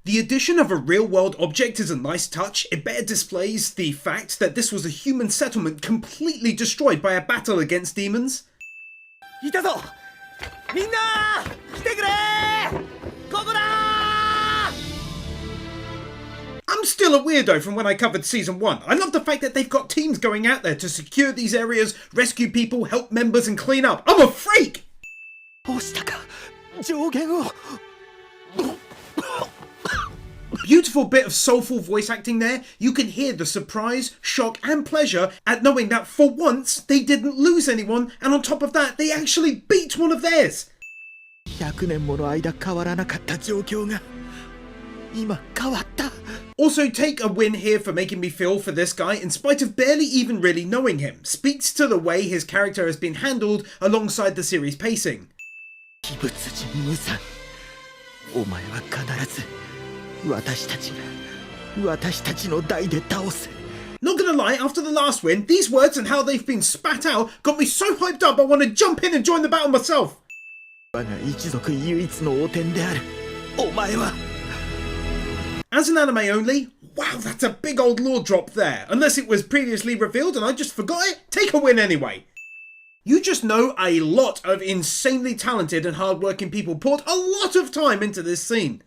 The addition of a real-world object is a nice touch. It better displays the fact that this was a human settlement completely destroyed by a battle against demons. いたぞみんな来てくれここだ I'm still a weirdo from when I covered season 1. I love the fact that they've got teams going out there to secure these areas, rescue people, help members and clean up. I'm a freak! 押したか上限を Beautiful bit of soulful voice acting there. You can hear the surprise, shock and pleasure at knowing that for once they didn't lose anyone, and on top of that they actually beat one of theirs. 100年もの間変わらなかった状況が今変わった Also take a win here for making me feel for this guy in spite of barely even really knowing him. Speaks to the way his character has been handled alongside the series pacing. 鬼物人無惨お前は必ず 私たちの代で倒す Not gonna lie, after the last win, these words and how they've been spat out got me so hyped up I want to jump in and join the battle myself. 我が一族唯一の汚点であるお前は As an anime only, wow, that's a big old lore drop there. Unless it was previously revealed and I just forgot it, take a win anyway. You just know a lot of insanely talented and hardworking people poured a lot of time into this scene.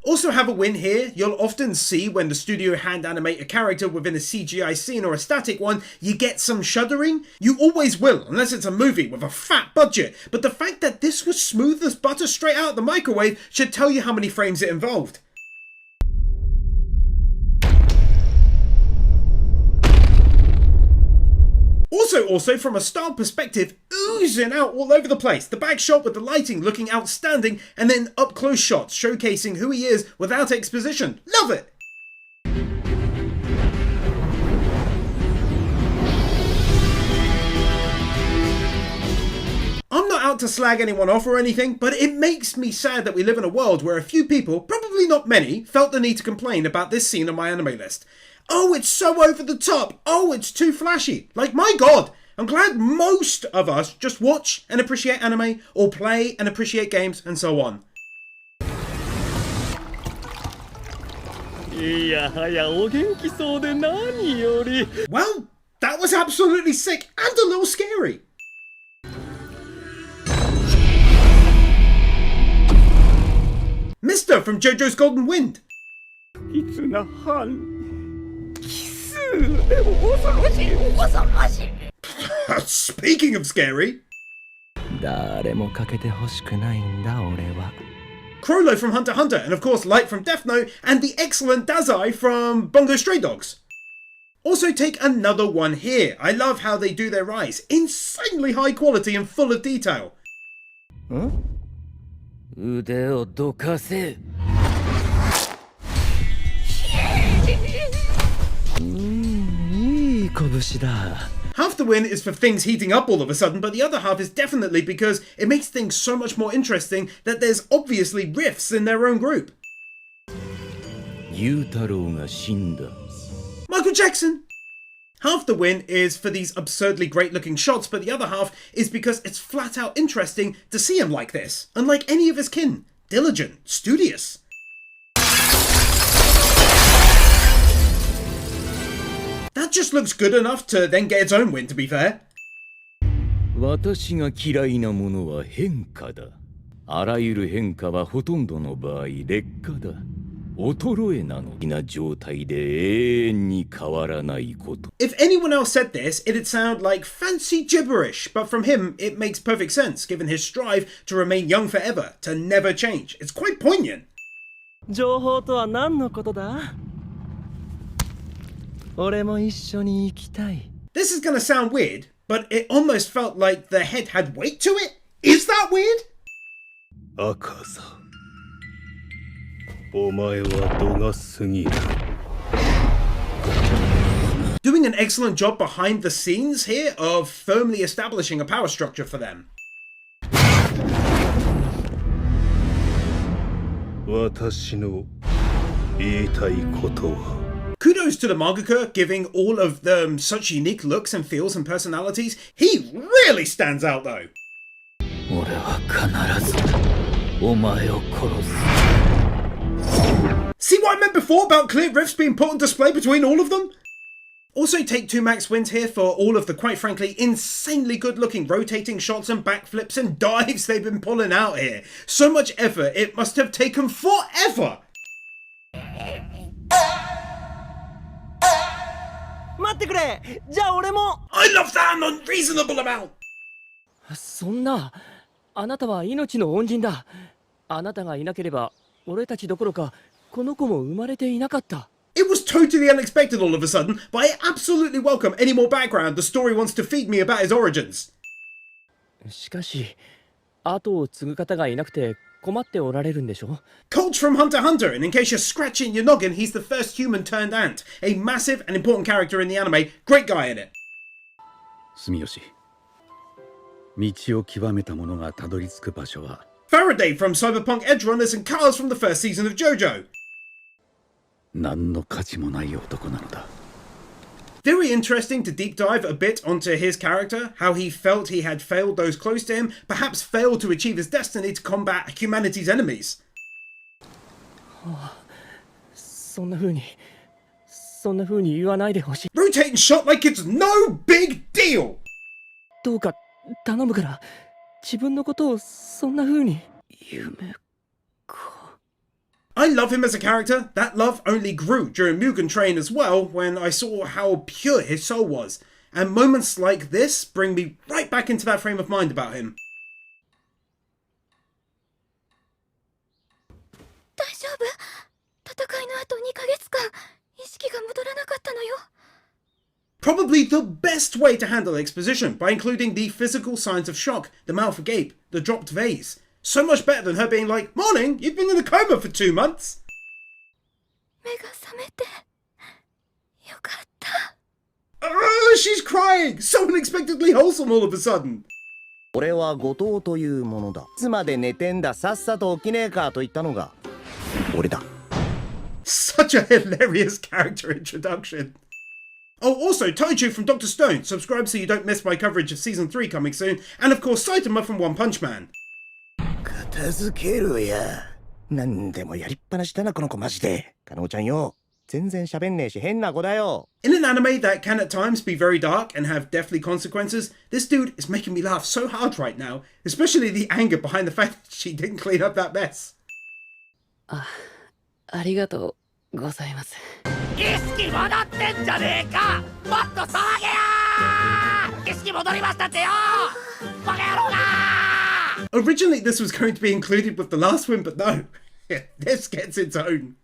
Also have a win here. You'll often see when the studio hand animate a character within a CGI scene or a static one, you get some shuddering. You always will, unless it's a movie with a fat budget. But the fact that this was smooth as butter straight out of the microwave should tell you how many frames it involved. Also from a style perspective, oozing out all over the place. The back shot with the lighting looking outstanding, and then up close shots showcasing who he is without exposition. Love it! I'm not out to slag anyone off or anything, but it makes me sad that we live in a world where a few people, probably not many, felt the need to complain about this scene on my anime list. Oh, it's so over the top. Oh, it's too flashy. Like, my god, I'm glad most of us just watch and appreciate anime, or play and appreciate games, and so on. Well, that was absolutely sick and a little scary. Mister from JoJo's Golden Wind. Speaking of scary, Crollo from Hunter x Hunter, and of course Light from Death Note, and the excellent Dazai from Bungo Stray Dogs. Also take another one here. I love how they do their eyes. Insanely high quality and full of detail. Huh? Half the win is for things heating up all of a sudden, but the other half is definitely because it makes things so much more interesting that there's obviously rifts in their own group. Michael Jackson! Half the win is for these absurdly great looking shots, but the other half is because it's flat out interesting to see him like this, unlike any of his kin. Diligent, studious. That just looks good enough to then get its own win, to be fair. 私が嫌いなものは変化だ。あらゆる変化はほとんどの場合劣化だ。衰えなのな状態で永遠に変わらないこと。If anyone else said this, it'd sound like fancy gibberish, but from him it makes perfect sense, given his strive to remain young forever, to never change. It's quite poignant. 情報とは何のことだ? 俺も一緒に行きたい. This is gonna sound weird, but it almost felt like the head had weight to it? Is that weird? 赤座。お前は度が過ぎる。Doing an excellent job behind the scenes here of firmly establishing a power structure for them. 私の言いたいことは。Kudos to the mangaka giving all of them such unique looks and feels and personalities. He really stands out though. 俺は必ずお前を殺す See what I meant before about clear rifts being put on display between all of them? Also take 2 max wins here for all of the quite frankly insanely good looking rotating shots and backflips and dives they've been pulling out here. So much effort, it must have taken forever. 待ってくれじゃあ俺も I love that an unreasonable amount. そんなあなたは命の恩人だあなたがいなければ俺たちどころかこの子も生まれていなかった It was totally unexpected all of a sudden, but I absolutely welcome any more background the story wants to feed me about his origins. しかし後を継ぐ方がいなくて困っておられるんでしょ Coach from Hunter x Hunter, and in case you're scratching your noggin, he's the first human turned ant. A massive and important character in the anime, great guy in it. 住吉道を極めた者がたどり着く場所は Faraday from Cyberpunk Edgerunners and Cars from the first season of JoJo. 何の価値もない男なのだ Very interesting to deep dive a bit onto his character, how he felt he had failed those close to him, perhaps failed to achieve his destiny to combat humanity's enemies. そんな風に言わないでほしい Rotating shot like it's no big deal! どうか頼むから自分のことをそんな風に夢か I love him as a character. That love only grew during Mugen Train as well when I saw how pure his soul was. And moments like this bring me right back into that frame of mind about him. 大丈夫戦いの後2ヶ月間意識が戻らなかったのよ Probably the best way to handle exposition by including the physical signs of shock, the mouth agape, the dropped vase. So much better than her being like, Morning, you've been in a coma for 2 months. 目が覚めてよかった Oh, she's crying! So unexpectedly wholesome all of a sudden. 俺は後藤というものだいつまで寝てんださっさと起きねえかと言ったのが俺だ Such a hilarious character introduction. Oh, also, Taiju from Dr. Stone. Subscribe so you don't miss my coverage of Season 3 coming soon. And of course, Saitama from One Punch Man. 片付けるや何でもやりっぱなしだなこの子マジで加納ちゃんよ全然喋んねえし変な子だよ In an anime that can at times be very dark and have deathly consequences, this dude is making me laugh so hard right now, especially the anger behind the fact that she didn't clean up that mess. ありがとうございます意識戻ってんじゃねえかもっと騒げや意識戻りましたってよバカ野郎が Originally, this was going to be included with the last one, but no. This gets its own.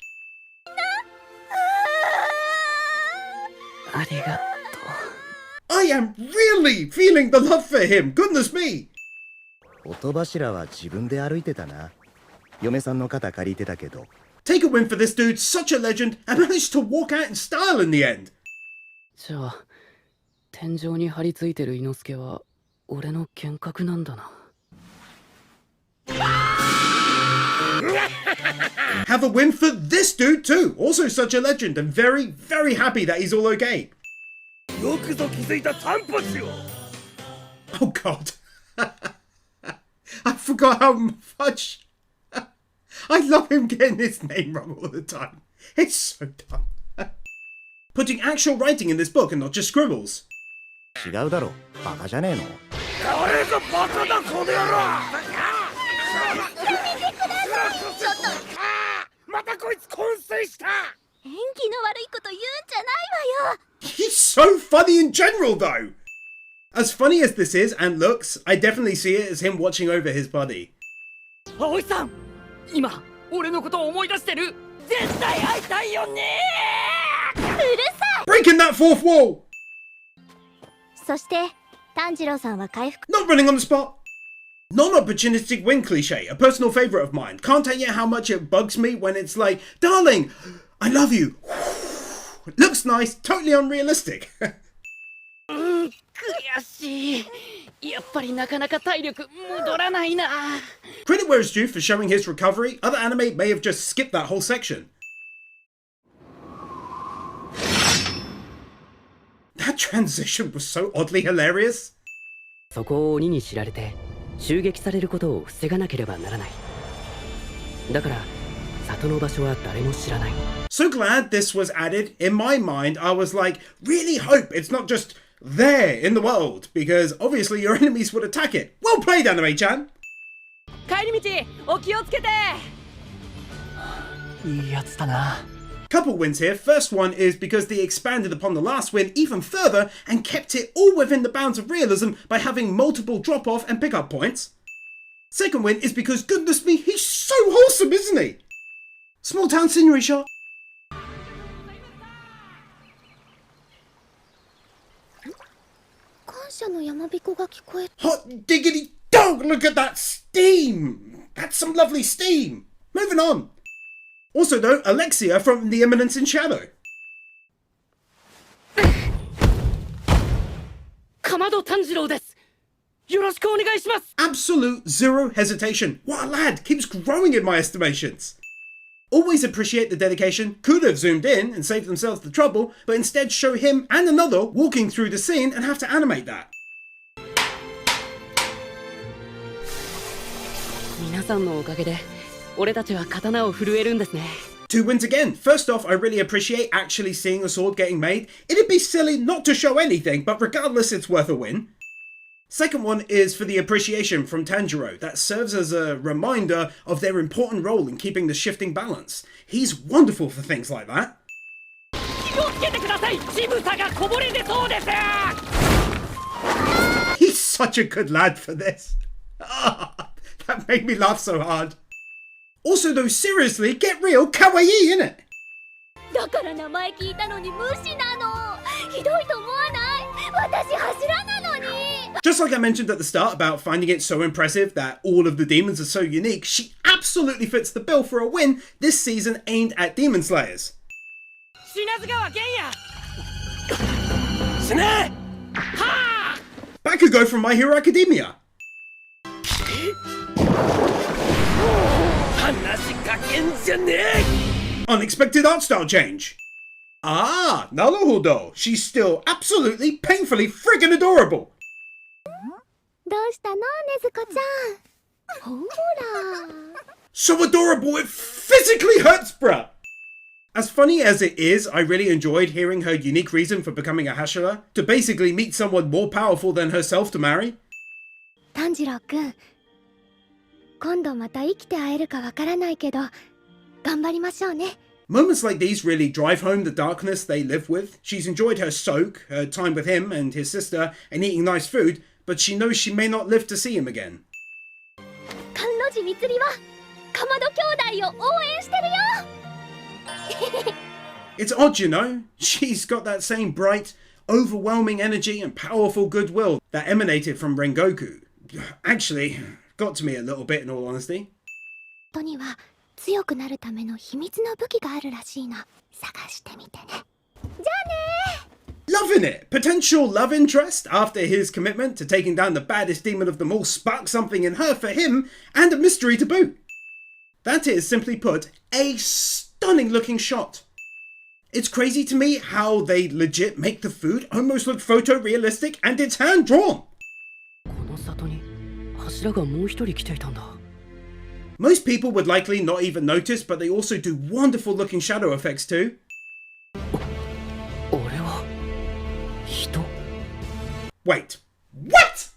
ありがとう I am really feeling the love for him. Goodness me. 音柱は自分で歩いてたな嫁さんの肩借りてたけど Take a win for this dude, such a legend, and managed to walk out in style in the end. じゃあ天井に張り付いてる伊之助は俺の幻覚なんだな Have a win for this dude too. Also such a legend and very, very happy that he's all okay. よくぞ気づいた三八を Oh god. I forgot how much... I love him getting his name wrong all the time. It's so dumb. Putting actual writing in this book and not just scribbles. 違うだろバカじゃねえの俺がバカだこの野郎またこいつ昏睡した演技の悪いこと言うんじゃないわよ He's so funny in general though. As funny as this is and looks, I definitely see it as him watching over his buddy. 葵さん今俺のことを思い出してる絶対会いたいよねうるさ Breaking that fourth wall! いそして炭治郎さんは回復 Not running on the spot. Non-opportunistic win cliche, a personal favourite of mine. Can't tell you how much it bugs me when it's like, Darling, I love you. Looks nice, totally unrealistic. 悔しいやっぱりなかなか体力戻らないな Credit where it's due for showing his recovery. Other anime may have just skipped that whole section. transition was so oddly hilarious. そこを鬼に知られて襲撃されることを防がなければならない。だから里の場所は誰も知らない。 So glad this was added. In my mind, I was like, really hope it's not just there in the world, because obviously your enemies would attack it. Well played, Anime-chan. 帰り道お気をつけて。いいやつだな。 Couple wins here. First one is because they expanded upon the last win even further and kept it all within the bounds of realism by having multiple drop-off and pick-up points. Second win is because, goodness me, he's so wholesome, isn't he? Small town scenery shot. 感謝の山彦が聞こえ Hot diggity dog, look at that steam. That's some lovely steam. Moving on. Also though, Alexia from The Eminence in Shadow. かまど炭治郎です。よろしくお願いします。 Absolute zero hesitation. What a lad, keeps growing in my estimations. Always appreciate the dedication. Could have zoomed in and saved themselves the trouble, but instead show him and another walking through the scene and have to animate that. 皆さんのおかげで俺たちは刀を震えるんですね。 Two wins again. First off, I really appreciate actually seeing a sword getting made. It'd be silly not to show anything, but regardless, it's worth a win. Second one is for the appreciation from Tanjiro. That serves as a reminder of their important role in keeping the shifting balance. He's wonderful for things like that. 気をつけてください。乳房がこぼれ出そうです。 He's such a good lad for this. That made me laugh so hard. Also though, seriously, get real, kawaii, innit? だから名前聞いたのに無視なの。ひどいと思わない？私柱なのに。 Just like I mentioned at the start about finding it so impressive that all of the demons are so unique, she absolutely fits the bill for a win this season aimed at demon slayers. 死なず川玄也。死ね。はあ。 Bakugo from My Hero Academia. 話しかけんじゃねえ。 Unexpected art style change. Ah, naruhodo. She's still absolutely painfully friggin' adorable. どうしたのねずこちゃん。ほら。 So adorable it physically hurts, bruh. As funny as it is, I really enjoyed hearing her unique reason for becoming a Hashira, to basically meet someone more powerful than herself to marry. 炭治郎くん、今度また生きて会えるかわからないけど、頑張りましょうね。 Moments like these really drive home the darkness they live with. She's enjoyed her soak, her time with him and his sister, and eating nice food, but she knows she may not live to see him again. 甘露寺みつりは、かまど兄弟を応援してるよ。 It's odd, you know? She's got that same bright, overwhelming energy and powerful goodwill that emanated from Rengoku. Actually, got to me a little bit in all honesty. 人には強くなるための秘密の武器があるらしいの。探してみてね。じゃあね。 Loving it! Potential love interest after his commitment to taking down the baddest demon of them all sparked something in her for him, and a mystery to boot. That is, simply put, a stunning looking shot. It's crazy to me how they legit make the food almost look photorealistic and it's hand drawn. この里に柱がもう一人来ていたんだ。 Most people would likely not even notice, but they also do wonderful looking shadow effects too. 俺は人？ Wait, what?!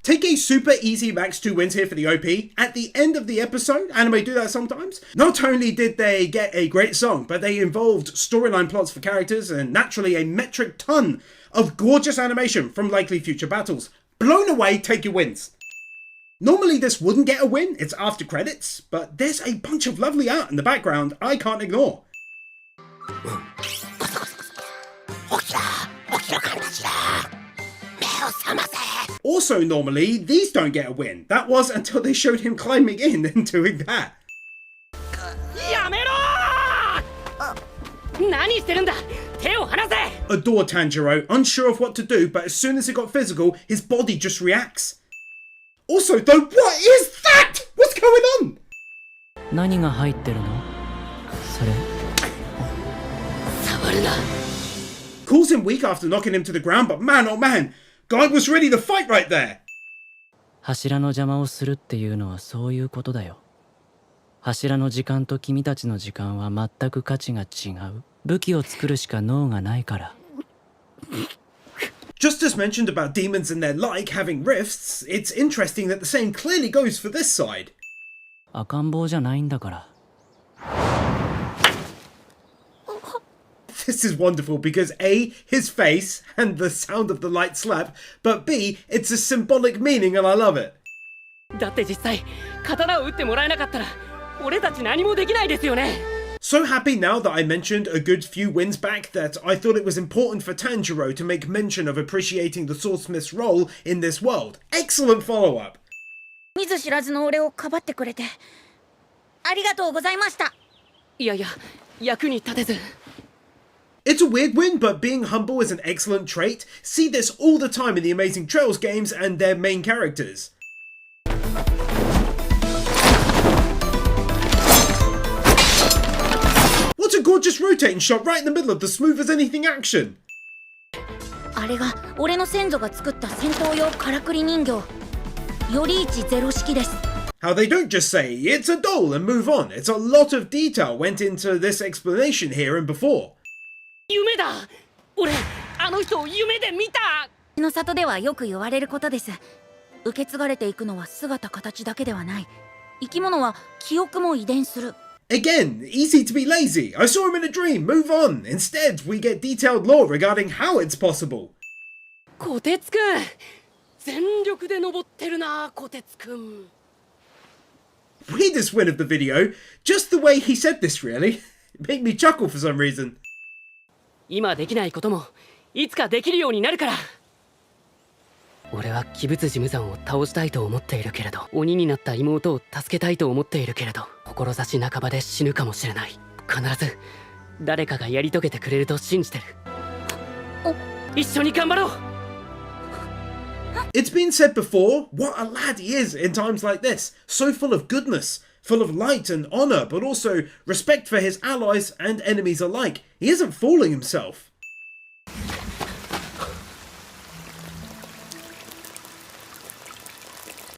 Take a super easy max 2 wins here for the OP. At the end of the episode, anime do that sometimes. Not only did they get a great song, but they involved storyline plots for characters and naturally a metric ton of gorgeous animation from likely future battles. Blown away, take your wins. Normally this wouldn't get a win, it's after credits, but there's a bunch of lovely art in the background I can't ignore. Also normally, these don't get a win. That was until they showed him climbing in and doing that. やめろー。何してるんだ。手を離せ。 Adore Tanjiro, unsure of what to do, but as soon as it got physical, his body just reacts. Also though, what is that? What's going on? 何が入ってるの？それ。触るな。 Calls him weak after knocking him to the ground, but man, oh man, guy was ready to fight right there. 柱の邪魔をするっていうのはそういうことだよ。柱の時間と君たちの時間は全く価値が違う。武器を作るしか脳がないから。Just as mentioned about demons and their like having rifts, it's interesting that the same clearly goes for this side. 赤ん坊じゃないんだから。This is wonderful because A, his face and the sound of the light slap, but B, it's a symbolic meaning and I love it. だって実際刀を打ってもらえなかったら俺たち何もできないですよね。 So happy now that I mentioned a good few wins back that I thought it was important for Tanjiro to make mention of appreciating the swordsmith's role in this world. Excellent follow-up. 見ず知らずの俺をかばってくれてありがとうございました。いやいや、役に立てず。 It's a weird win, but being humble is an excellent trait. See this all the time in the Amazing Trails games and their main characters. What a gorgeous rotating shot right in the middle of the smooth as anything action. あれが俺の先祖が作った戦闘用からくり人形より一ゼロ式です。 How they don't just say, it's a doll and move on. It's a lot of detail went into this explanation here and before. 夢だ。俺あの人を夢で見た。の里ではよく言われることです。受け継がれていくのは姿形だけではない。生き物は記憶も遺伝する。 Again, easy to be lazy. I saw him in a dream, move on. Instead, we get detailed lore regarding how it's possible. こてつくん、全力で登ってるな、こてつくん。 Weirdest win of the video, just the way he said this really. It made me chuckle for some reason. 今できないこともいつかできるようになるから。俺は鬼物寺無惨を倒したいと思っているけれど、鬼になった妹を助けたいと思っているけれど、志半ばで死ぬかもしれない。必ず誰かがやり遂げてくれると信じてる。一緒に頑張ろう。 It's been said before, what a lad he is in times like this. So full of goodness, full of light and honour, but also respect for his allies and enemies alike. He isn't fooling himself.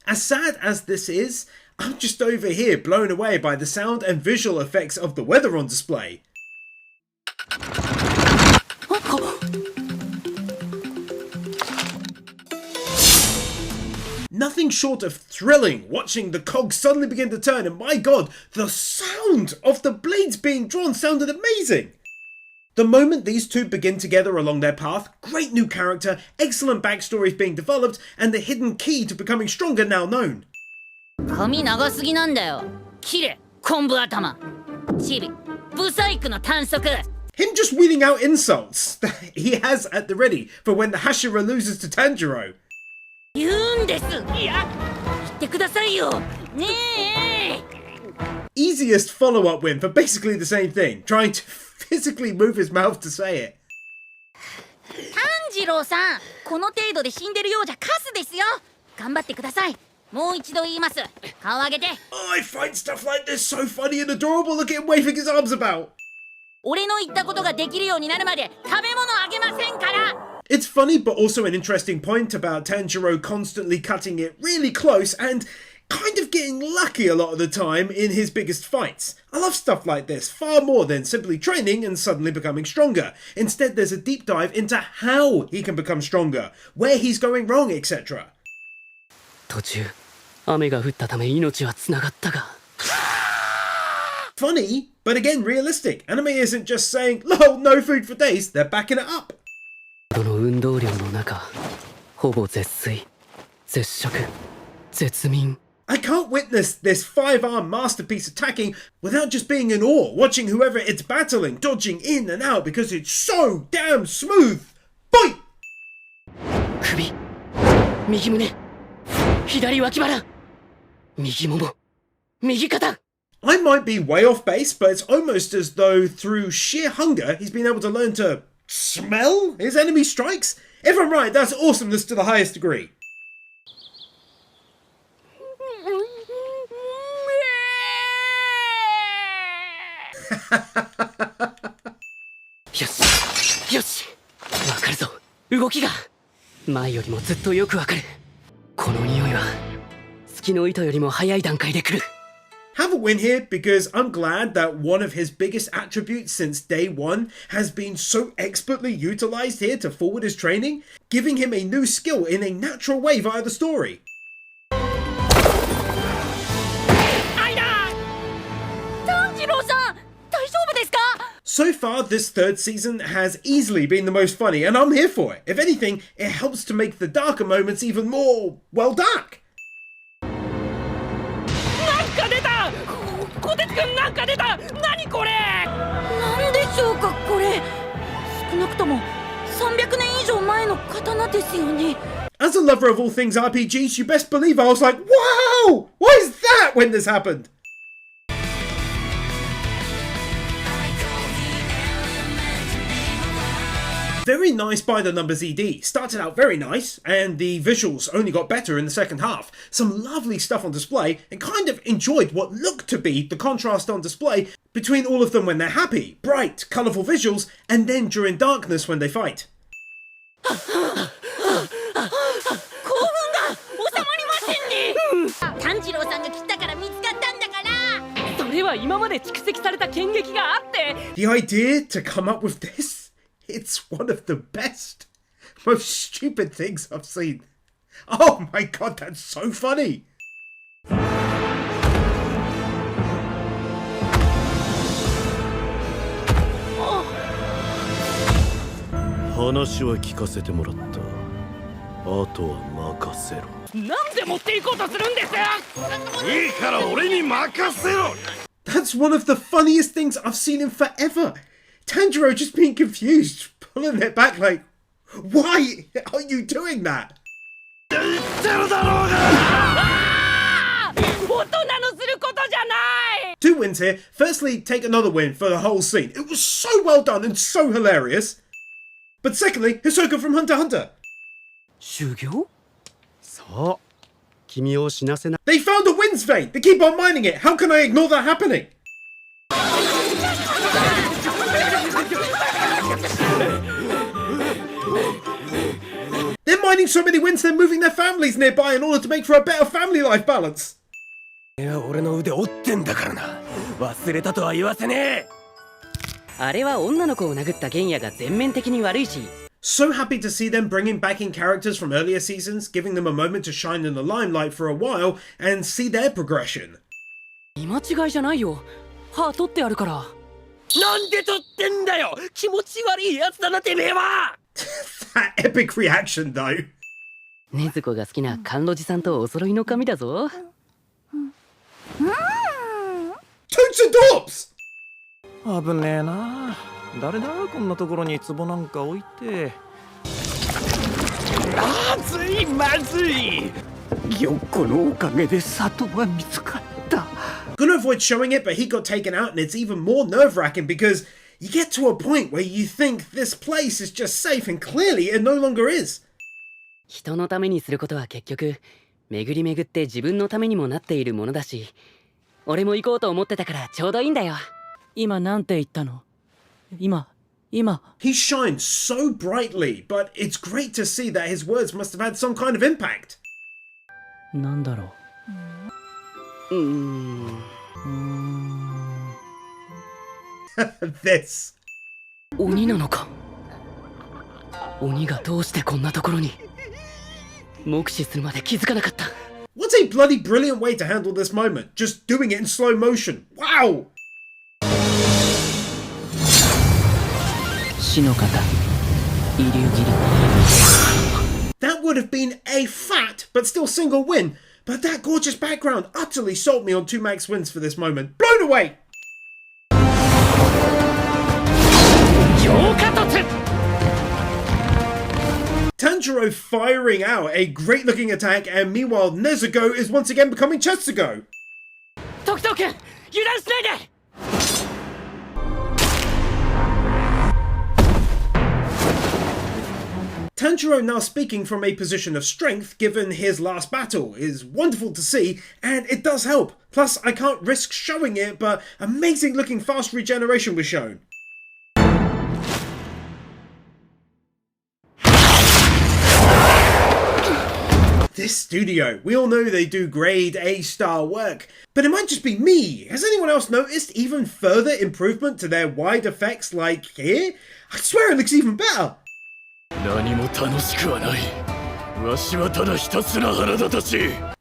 As sad as this is, I'm just over here blown away by the sound and visual effects of the weather on display. Nothing short of thrilling watching the cogs suddenly begin to turn, and my god, the sound of the blades being drawn sounded amazing! The moment these two begin together along their path, great new character, excellent backstories being developed, and the hidden key to becoming stronger now known. 髪長すぎなんだよ。キレ、昆布頭。チビ、ブサイクの短足。 Him just wheeling out insults that he has at the ready for when the Hashira loses to Tanjiro. 言うんです。いや、言ってくださいよ。ねえ。 Easiest follow-up win for basically the same thing, trying to physically move his mouth to say it. 炭治郎さん、この程度で死んでるようじゃカスですよ。頑張ってください。もう一度言います。顔上げて。 Oh, I find stuff like this so funny and adorable. Look at him waving his arms about. 俺の言ったことができるようになるまで食べ物あげませんから。 It's funny, but also an interesting point about Tanjiro constantly cutting it really close and kind of getting lucky a lot of the time in his biggest fights. I love stuff like this, far more than simply training and suddenly becoming stronger. Instead, there's a deep dive into how he can become stronger, where he's going wrong, etc. 途中雨が降ったため命はつながったが。 Funny, but again realistic. Anime isn't just saying, lol, no food for days, they're backing it up. この運動量の中、ほぼ絶水、絶食、絶眠。 I can't witness this 5-arm masterpiece attacking without just being in awe, watching whoever it's battling, dodging in and out because it's so damn smooth. Boy! 首、右胸、左脇腹、右もも、右肩。 I might be way off base, but it's almost as though through sheer hunger he's been able to learn to smell his enemy strikes. If I'm right, that's awesomeness to the highest degree. よしよし、わかるぞ。動きが前よりもずっとよくわかる。この匂いは月の糸よりも早い段階で来る。Have a win here because I'm glad that one of his biggest attributes since day one has been so expertly utilized here to forward his training, giving him a new skill in a natural way via the story. 炭治郎さん、大丈夫ですか？ So far, this third season has easily been the most funny, and I'm here for it. If anything, it helps to make the darker moments even more, well, dark. なんか出た！こてつくん、なんか出た！何これ！なんでしょうかこれ。少なくとも300年以上前の刀ですよね。 As a lover of all things RPGs, you best believe I was like, wow! What is that when this happened? Very nice by the numbers ED. Started out very nice, and the visuals only got better in the second half. Some lovely stuff on display, and kind of enjoyed what looked to be the contrast on display between all of them when they're happy, bright, colourful visuals, and then during darkness when they fight. 興奮が収まりませんね。炭治郎さんが切ったから見つかったんだから。それは今まで蓄積された剣撃があって。 The idea to come up with this, it's one of the best, most stupid things I've seen. Oh my god, that's so funny. 話は聞かせてもらった。あとは任せろ。なんで持っていこうとするんです！いいから俺に任せろ。 That's one of the funniest things I've seen in forever. Tanjiro just being confused, pulling it back like, why are you doing that? 言ってるだろうが！大人のすることじゃない！ Two wins here. Firstly, take another win for the whole scene. It was so well done and so hilarious. But secondly, Hisoka from Hunter x Hunter. 修行？そう。君を死なせな。 They found a winds vein. They keep on mining it. How can I ignore that happening? They're mining so many winds they're moving their families nearby in order to make for a better family life balance. いや、俺の腕折ってんだからな。忘れたとは言わせねえ。あれは女の子を殴った玄也が全面的に悪いし。 So happy to see them bringing back in characters from earlier seasons, giving them a moment to shine in the limelight for a while and see their progression. 見間違いじゃないよ。歯取ってあるから。なんで取ってんだよ。気持ち悪いやつだなてめえは。That epic reaction though. 禰豆子が好きな甘露寺さんとお揃いの髪だぞ。Toots and Dorps! 危ねえな。誰だこんなところに壺なんか置いて。まずいまずい。玉子のおかげで里は見つかった。 Gonna avoid showing it, but he got taken out, and it's even more nerve-wracking because you get to a point where you think this place is just safe, and clearly it no longer is. 人のためにすることは結局巡り巡って自分のためにもなっているものだし、俺も行こうと思ってたからちょうどいいんだよ。今なんて言ったの？今。He shines so brightly, but it's great to see that his words must have had some kind of impact. なんだろう。This. 鬼なのか？鬼がどうしてこんなところに？目視するまで気づかなかった。What a bloody brilliant way to handle this moment. Just doing it in slow motion. Wow! 死の方、遺留切り。 That would have been a fat but still single win, but that gorgeous background utterly sold me on 2 max wins for this moment. Blown away! 強化突！ Tanjiro firing out a great looking attack, and meanwhile Nezuko is once again becoming Chetsugo. 時々君、油断しないで！ Tanjiro Tanjiro now speaking from a position of strength given his last battle is wonderful to see, and it does help. Plus, I can't risk showing it, but amazing looking fast regeneration was shown. This studio, we all know they do grade A-star work, but it might just be me. Has anyone else noticed even further improvement to their wide effects like here? I swear it looks even better.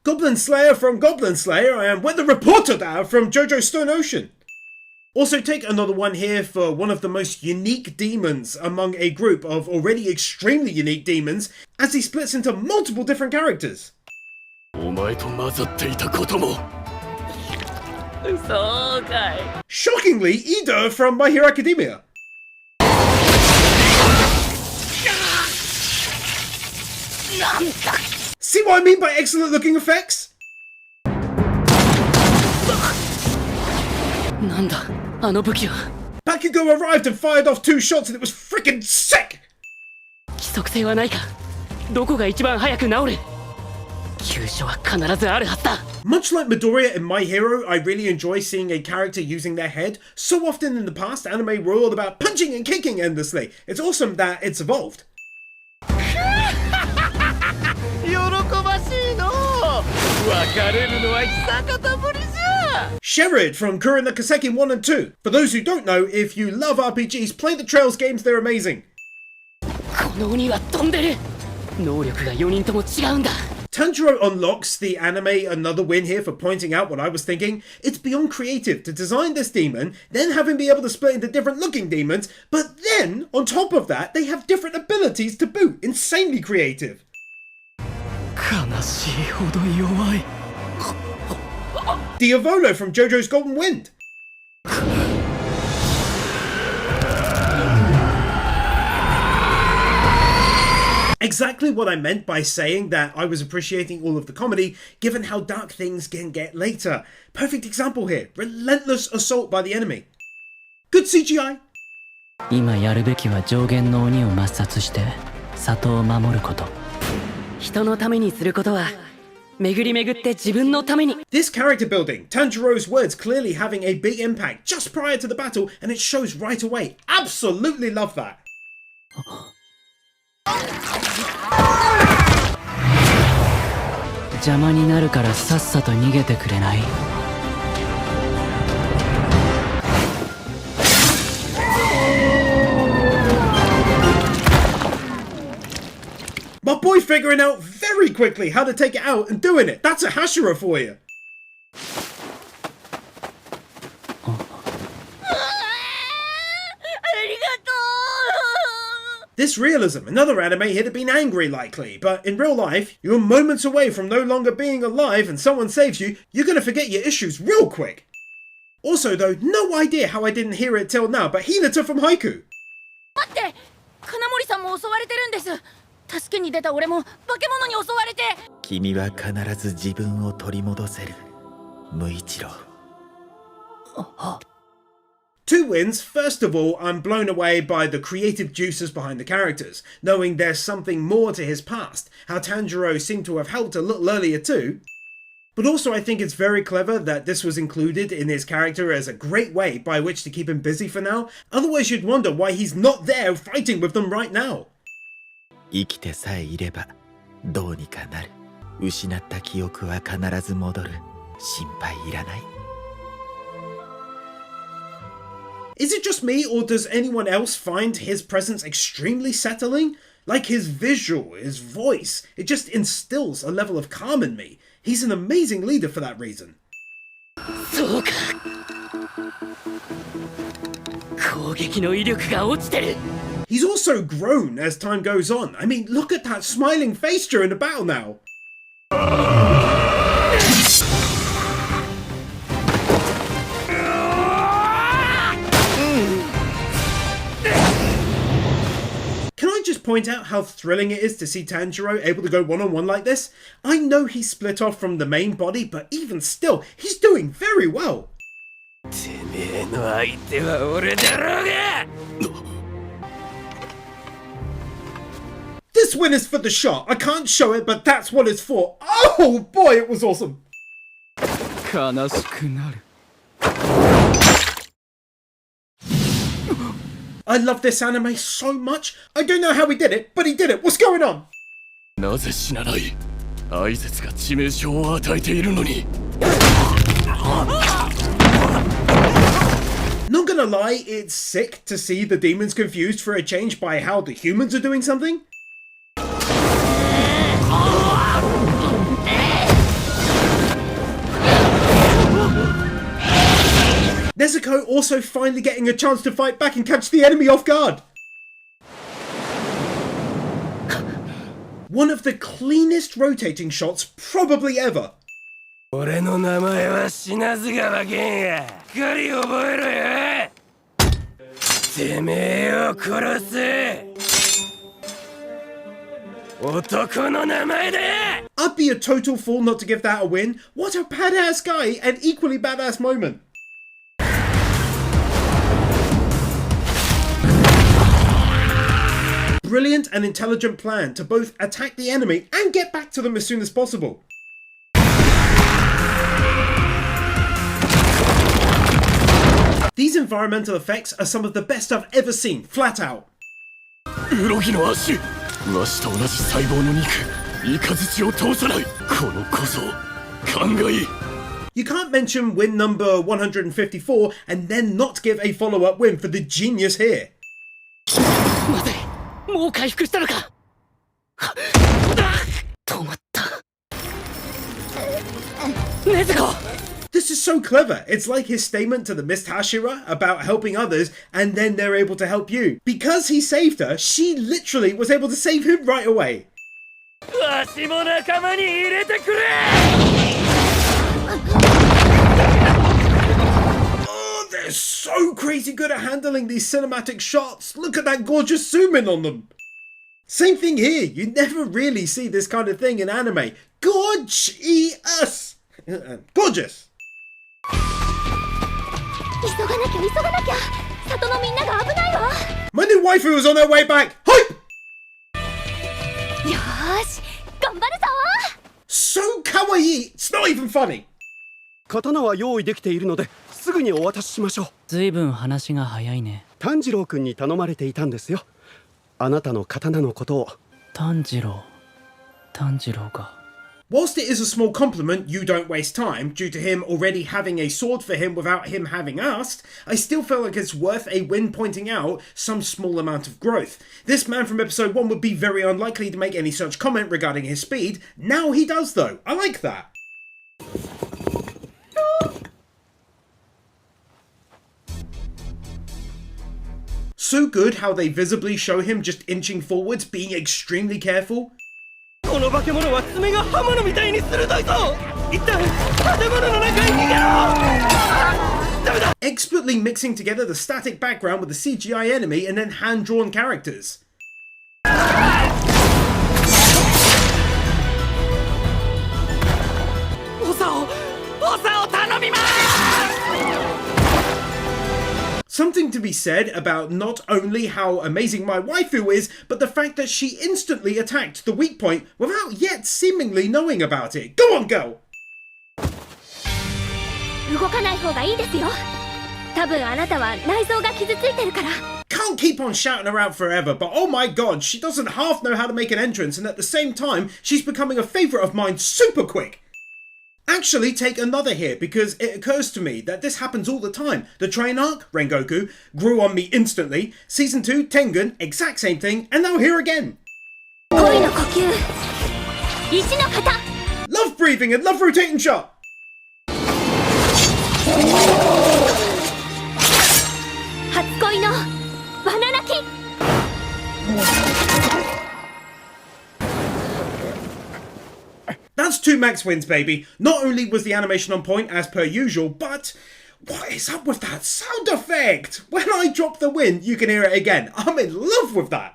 Goblin Slayer from Goblin Slayer and When the Reporter Died from JoJo Stone Ocean. Also take another one here for one of the most unique demons among a group of already extremely unique demons as he splits into multiple different characters. Shockingly, Ida from My Hero Academia. See what I mean by excellent looking effects? Bakugo arrived and fired off 2 shots and it was freaking sick! Much like Midoriya in My Hero, I really enjoy seeing a character using their head. So often in the past, anime were all about punching and kicking endlessly. It's awesome that it's evolved. Sherrod from Kurin no Kaseki 1 and 2. For those who don't know, if you love RPGs, play the Trails games, they're amazing. Tanjiro unlocks the anime another win here for pointing out what I was thinking. It's beyond creative to design this demon, then have him be able to split into different looking demons, but then, on top of that, they have different abilities to boot. Insanely creative. Diavolo from JoJo's Golden Wind. Exactly what I meant by saying that I was appreciating all of the comedy, given how dark things can get later. Perfect example here. Relentless assault by the enemy. Good CGI. 今やるべきは上限の鬼を抹殺して里を守ること。人のためにすることは巡り巡って自分のために。This character building, Tanjiro's words clearly having a big impact just prior to the battle, and it shows right away. Absolutely love that. 邪魔になるからさっさと逃げてくれない？ My boy figuring out very quickly how to take it out and doing it. That's a Hashira for you. This realism, another anime he'd have been angry likely, but in real life, you're moments away from no longer being alive and someone saves you, you're gonna forget your issues real quick. Also though, no idea how I didn't hear it till now, but Hinata from Haiku. 待って、金森さんも襲われてるんです。助けに出た俺も化け物に襲われて。君は必ず自分を取り戻せる、無一郎。Two wins. First of all, I'm blown away by the creative juices behind the characters, knowing there's something more to his past, how Tanjiro seemed to have helped a little earlier too. But also I think it's very clever that this was included in his character as a great way by which to keep him busy for now, otherwise you'd wonder why he's not there fighting with them right now. 生きてさえいればどうにかなる。失った記憶は必ず戻る。心配いらない。 Is it just me, or does anyone else find his presence extremely settling? Like his visual, his voice, it just instills a level of calm in me. He's an amazing leader for that reason. そうか。攻撃の威力が落ちてる。 He's also grown as time goes on. I mean, look at that smiling face during the battle now. Can I just point out how thrilling it is to see Tanjiro able to go one-on-one like this? I know he's split off from the main body, but even still, he's doing very well. てめえの相手は俺だろうが。This This win is for the shot. I can't show it, but that's what it's for. Oh boy, it was awesome. 悲しくなる I love this anime so much. I don't know how he did it, but he did it. What's going on? なぜ死なない？哀絶が致命傷を与えているのに。Not gonna lie, it's sick to see the demons confused for a change by how the humans are doing something. Nezuko also finally getting a chance to fight back and catch the enemy off guard. One of the cleanest rotating shots probably ever. 俺の名前は死なず川源や。しっかり覚えろよ。てめえを殺す。男の名前だ。I'd be a total fool not to give that a win. What a badass guy and equally badass moment. Brilliant and intelligent plan to both attack the enemy and get back to them as soon as possible. These environmental effects are some of the best I've ever seen, flat out. ウロギの足。わしと同じ細胞の肉。イカズチを通さない。このこそ勘がいい。You can't mention win number 154 and then not give a follow-up win for the genius here. 待て、もう回復したのか。止まった。禰豆子。This is so clever. It's like his statement to the Mist Hashira about helping others and then they're able to help you. Because he saved her, she literally was able to save him right away. わしも仲間に入れてくれ。Oh, they're so crazy good at handling these cinematic shots. Look at that gorgeous zoom in on them. Same thing here. You never really see this kind of thing in anime. Gorgeous. Gorgeous. 急がなきゃ急がなきゃ。里のみんなが危ないわ。 My new waifu is on their way back. Hype! よーし、頑張るぞ。 So kawaii. It's not even funny. 刀は用意できているのですぐにお渡ししましょう。ずいぶん話が早いね。炭治郎君に頼まれていたんですよ。あなたの刀のことを。炭治郎が。Whilst it is a small compliment you don't waste time due to him already having a sword for him without him having asked, I still feel like it's worth a win pointing out some small amount of growth. This man from episode 1 would be very unlikely to make any such comment regarding his speed. Now he does though. I like that. So good how they visibly show him just inching forwards, being extremely careful. この化け物は爪が刃物みたいに鋭いぞ。一旦建物の中へ逃げろ。ダメだ。 Expertly mixing together the static background with the CGI enemy and then hand-drawn characters. おさを頼みます。 Something to be said about not only how amazing my waifu is, but the fact that she instantly attacked the weak point without yet seemingly knowing about it. Go on, girl! 動かない方がいいですよ。多分あなたは内臓が傷ついてるから。 Can't keep on shouting her out forever, but oh my god, she doesn't half know how to make an entrance, and at the same time, she's becoming a favourite of mine super quick. Actually, take another here, because it occurs to me that this happens all the time. The train arc, Rengoku, grew on me instantly. Season 2, Tengen, exact same thing, and now here again. 恋の呼吸。一の型。 Love breathing and love rotating shot. 初恋のバナナキ。 That's 2 max wins, baby. Not only was the animation on point as per usual, but what is up with that sound effect? When I drop the win, you can hear it again. I'm in love with that.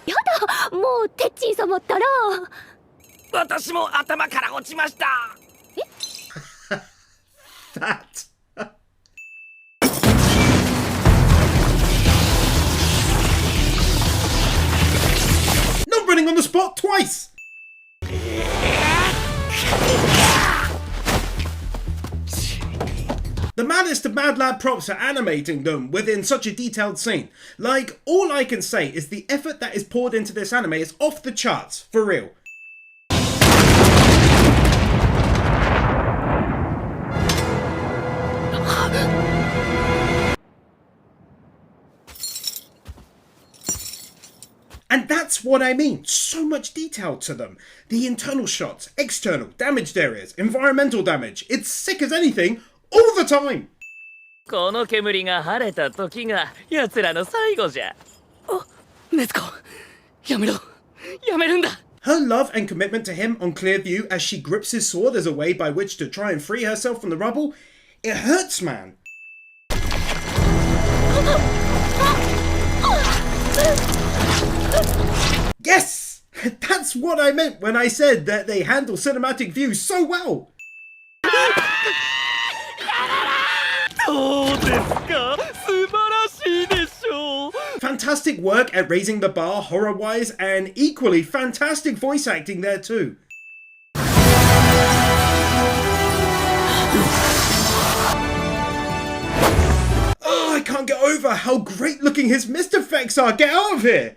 やだ、もうテッチー様ったら。私も頭から落ちました。That. The maddest of Mad Lab props for animating them within such a detailed scene. Like, all I can say is the effort that is poured into this anime is off the charts, for real. And that's what I mean, so much detail to them. The internal shots, external, damaged areas, environmental damage. It's sick as anything, all the time. この煙が晴れた時が奴らの最後じゃ。禰豆子、やめろ。やめるんだ。 Her love and commitment to him on clear view as she grips his sword as a way by which to try and free herself from the rubble, it hurts, man. Yes! That's what I meant when I said that they handle cinematic views so well. どうですか？素晴らしいでしょう。 Fantastic work at raising the bar horror-wise, and equally fantastic voice acting there too. Oh, I can't get over how great looking his mist effects are. Get out of here!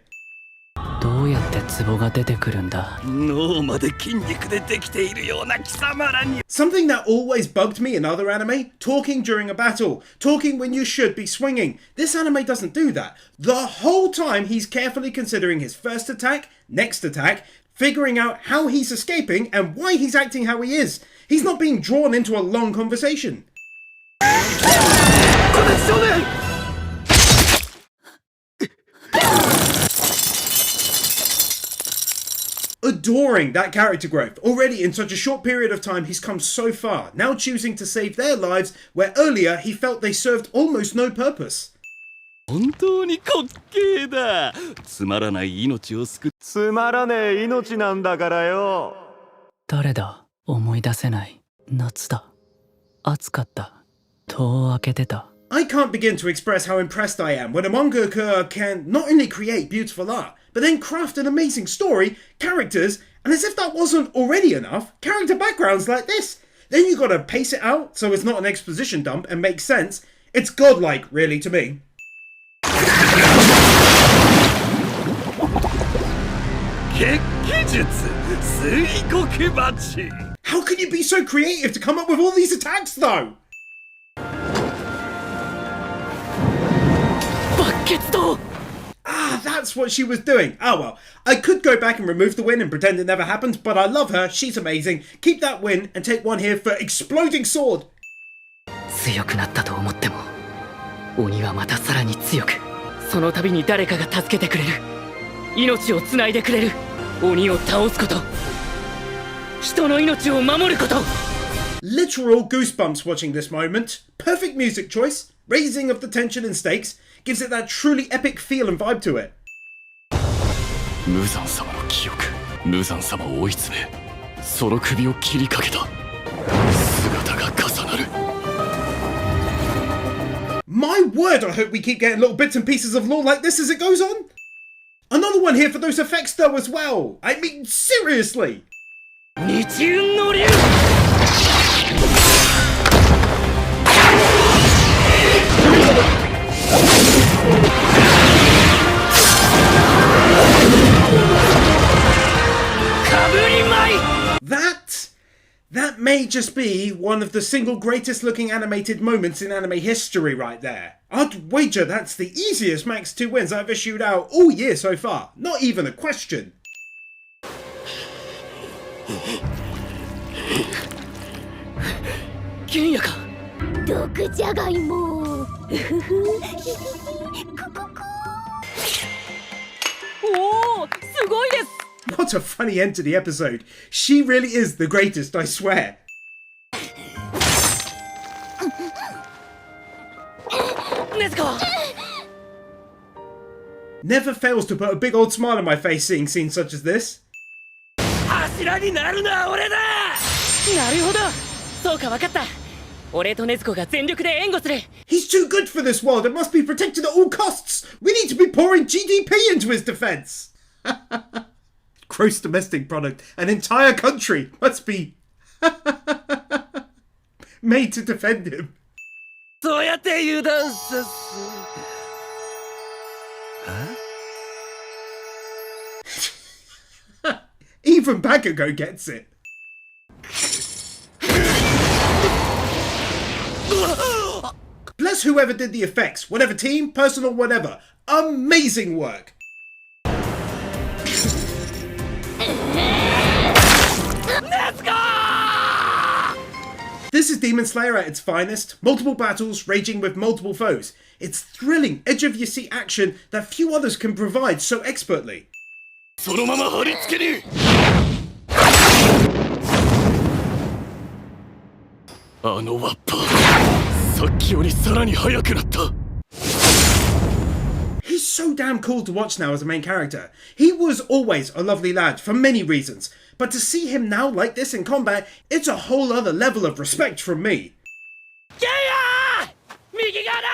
どうやって壺が出てくるんだ。脳まで筋肉でできているような貴様らに。 Something that always bugged me in other anime, talking during a battle, talking when you should be swinging. This anime doesn't do that. The whole time he's carefully considering his first attack, next attack, figuring out how he's escaping and why he's acting how he is. He's not being drawn into a long conversation. Adoring that character growth. Already in such a short period of time he's come so far, now choosing to save their lives where earlier he felt they served almost no purpose. 本当に滑稽だ。つまらない命を救う。つまらねえ命なんだからよ。誰だ？思い出せない。夏だ。暑かった。戸を開けてた。 I can't begin to express how impressed I am when a mangaka can not only create beautiful art, but then craft an amazing story, characters, and as if that wasn't already enough, character backgrounds like this. Then you gotta pace it out so it's not an exposition dump and makes sense. It's godlike, really, to me. How can you be so creative to come up with all these attacks, though? Ah, that's what she was doing. Oh well, I could go back and remove the win and pretend it never happened, but I love her, she's amazing. Keep that win and take one here for exploding sword. 強くなったと思っても、鬼はまたさらに強く、その度に誰かが助けてくれる。命をつないでくれる。鬼を倒すこと。人の命を守ること。 Literal goosebumps watching this moment. Perfect music choice, raising of the tension and stakes, gives it that truly epic feel and vibe to it. 無惨様の記憶、無惨様を追い詰め、その首を切りかけた。姿が重なる。 My word, I hope we keep getting little bits and pieces of lore like this as it goes on. Another one here for those effects though as well. I mean, seriously. 日運の竜。 That may just be one of the single greatest looking animated moments in anime history right there. I'd wager that's the easiest Max 2 wins I've issued out all year so far. Not even a question. What a funny end to the episode. She really is the greatest, I swear. Never fails to put a big old smile on my face seeing scenes such as this. 柱になるのは俺だ。なるほど。そうか、分かった。俺と禰豆子が全力で援護する。 He's too good for this world and must be protected at all costs. We need to be pouring GDP into his defense. Gross domestic product. An entire country must be made to defend him. そうやって油断させ。 Even Bakugo gets it. Bless whoever did the effects, whatever team, personal, whatever. Amazing work. Let's go! This is Demon Slayer at its finest. Multiple battles, raging with multiple foes. It's thrilling, edge-of-your-seat action that few others can provide so expertly. そのまま貼り付ける。あのワッパー、さっきよりさらに速くなった。 He's so damn cool to watch now as a main character. He was always a lovely lad for many reasons, but to see him now like this in combat, it's a whole other level of respect from me. ゲイヤー！右側だ！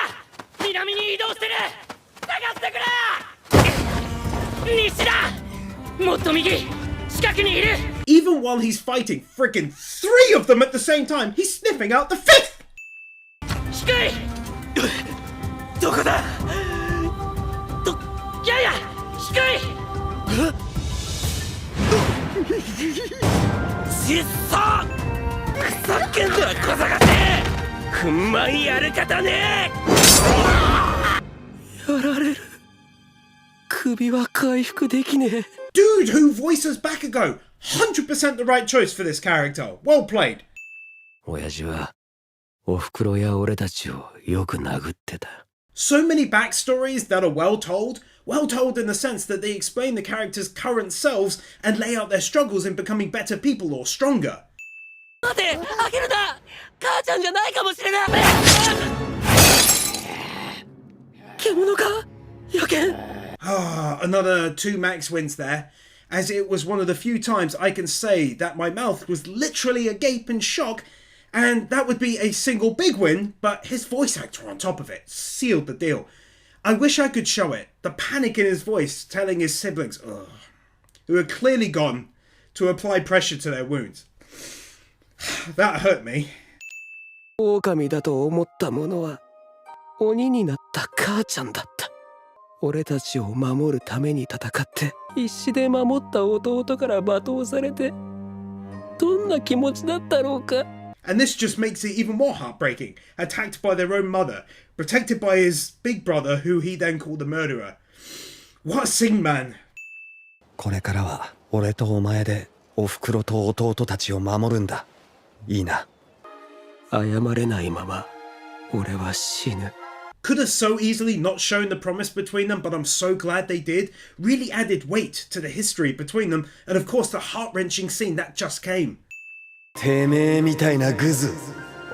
南に移動してる！探してくれ！西だ！もっと右！近くにいる！ Even while he's fighting frickin' 3 of them at the same time, he's sniffing out the 5th! 低い！どこだ？やや低い！ちっさ！ふざけんな小坂手！ふんまいやる方ね！やられる。首は回復できねえ。 Dude who voices Bakugo! 100% the right choice for this character. Well played. 親父はおふくろや俺たちをよく殴ってた。 So many backstories that are well told. Well told in the sense that they explain the characters' current selves and lay out their struggles in becoming better people or stronger. 待て！開けるな！母ちゃんじゃないかもしれない！獣か？やけん。 Ah, another 2 max wins there, as it was one of the few times I can say that my mouth was literally agape in shock, and that would be a single big win, but his voice actor on top of it sealed the deal. I wish I could show it, the panic in his voice telling his siblings, ugh, who had clearly gone, to apply pressure to their wounds. That hurt me. 狼だと思ったものは鬼になった母ちゃんだった。俺たちを守るために戦って必死で守った弟から罵倒されてどんな気持ちだったろうか。 And this just makes it even more heartbreaking. Attacked by their own mother, protected by his big brother who he then called the murderer. What a scene, man. これからは俺とお前でおふくろと弟たちを守るんだ。いいな。謝れないまま俺は死ぬ。 Could have so easily not shown the promise between them, but I'm so glad they did. Really added weight to the history between them, and of course the heart-wrenching scene that just came. てめえみたいなグズ、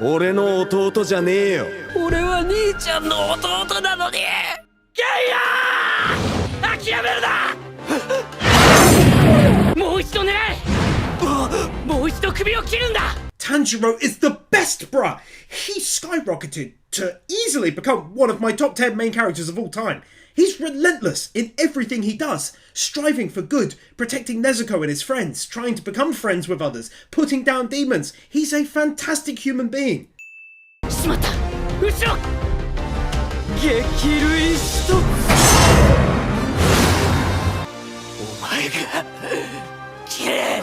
俺の弟じゃねえよ。俺は兄ちゃんの弟なのに。ゲイヤー！諦めるな！もう一度狙え！もう一度首を切るんだ！ Tanjiro is the best, bruh! He skyrocketed to easily become one of my top 10 main characters of all time. He's relentless in everything he does, striving for good, protecting Nezuko and his friends, trying to become friends with others, putting down demons. He's a fantastic human being. しまった！後ろ！激類ストップ。お前が切れ！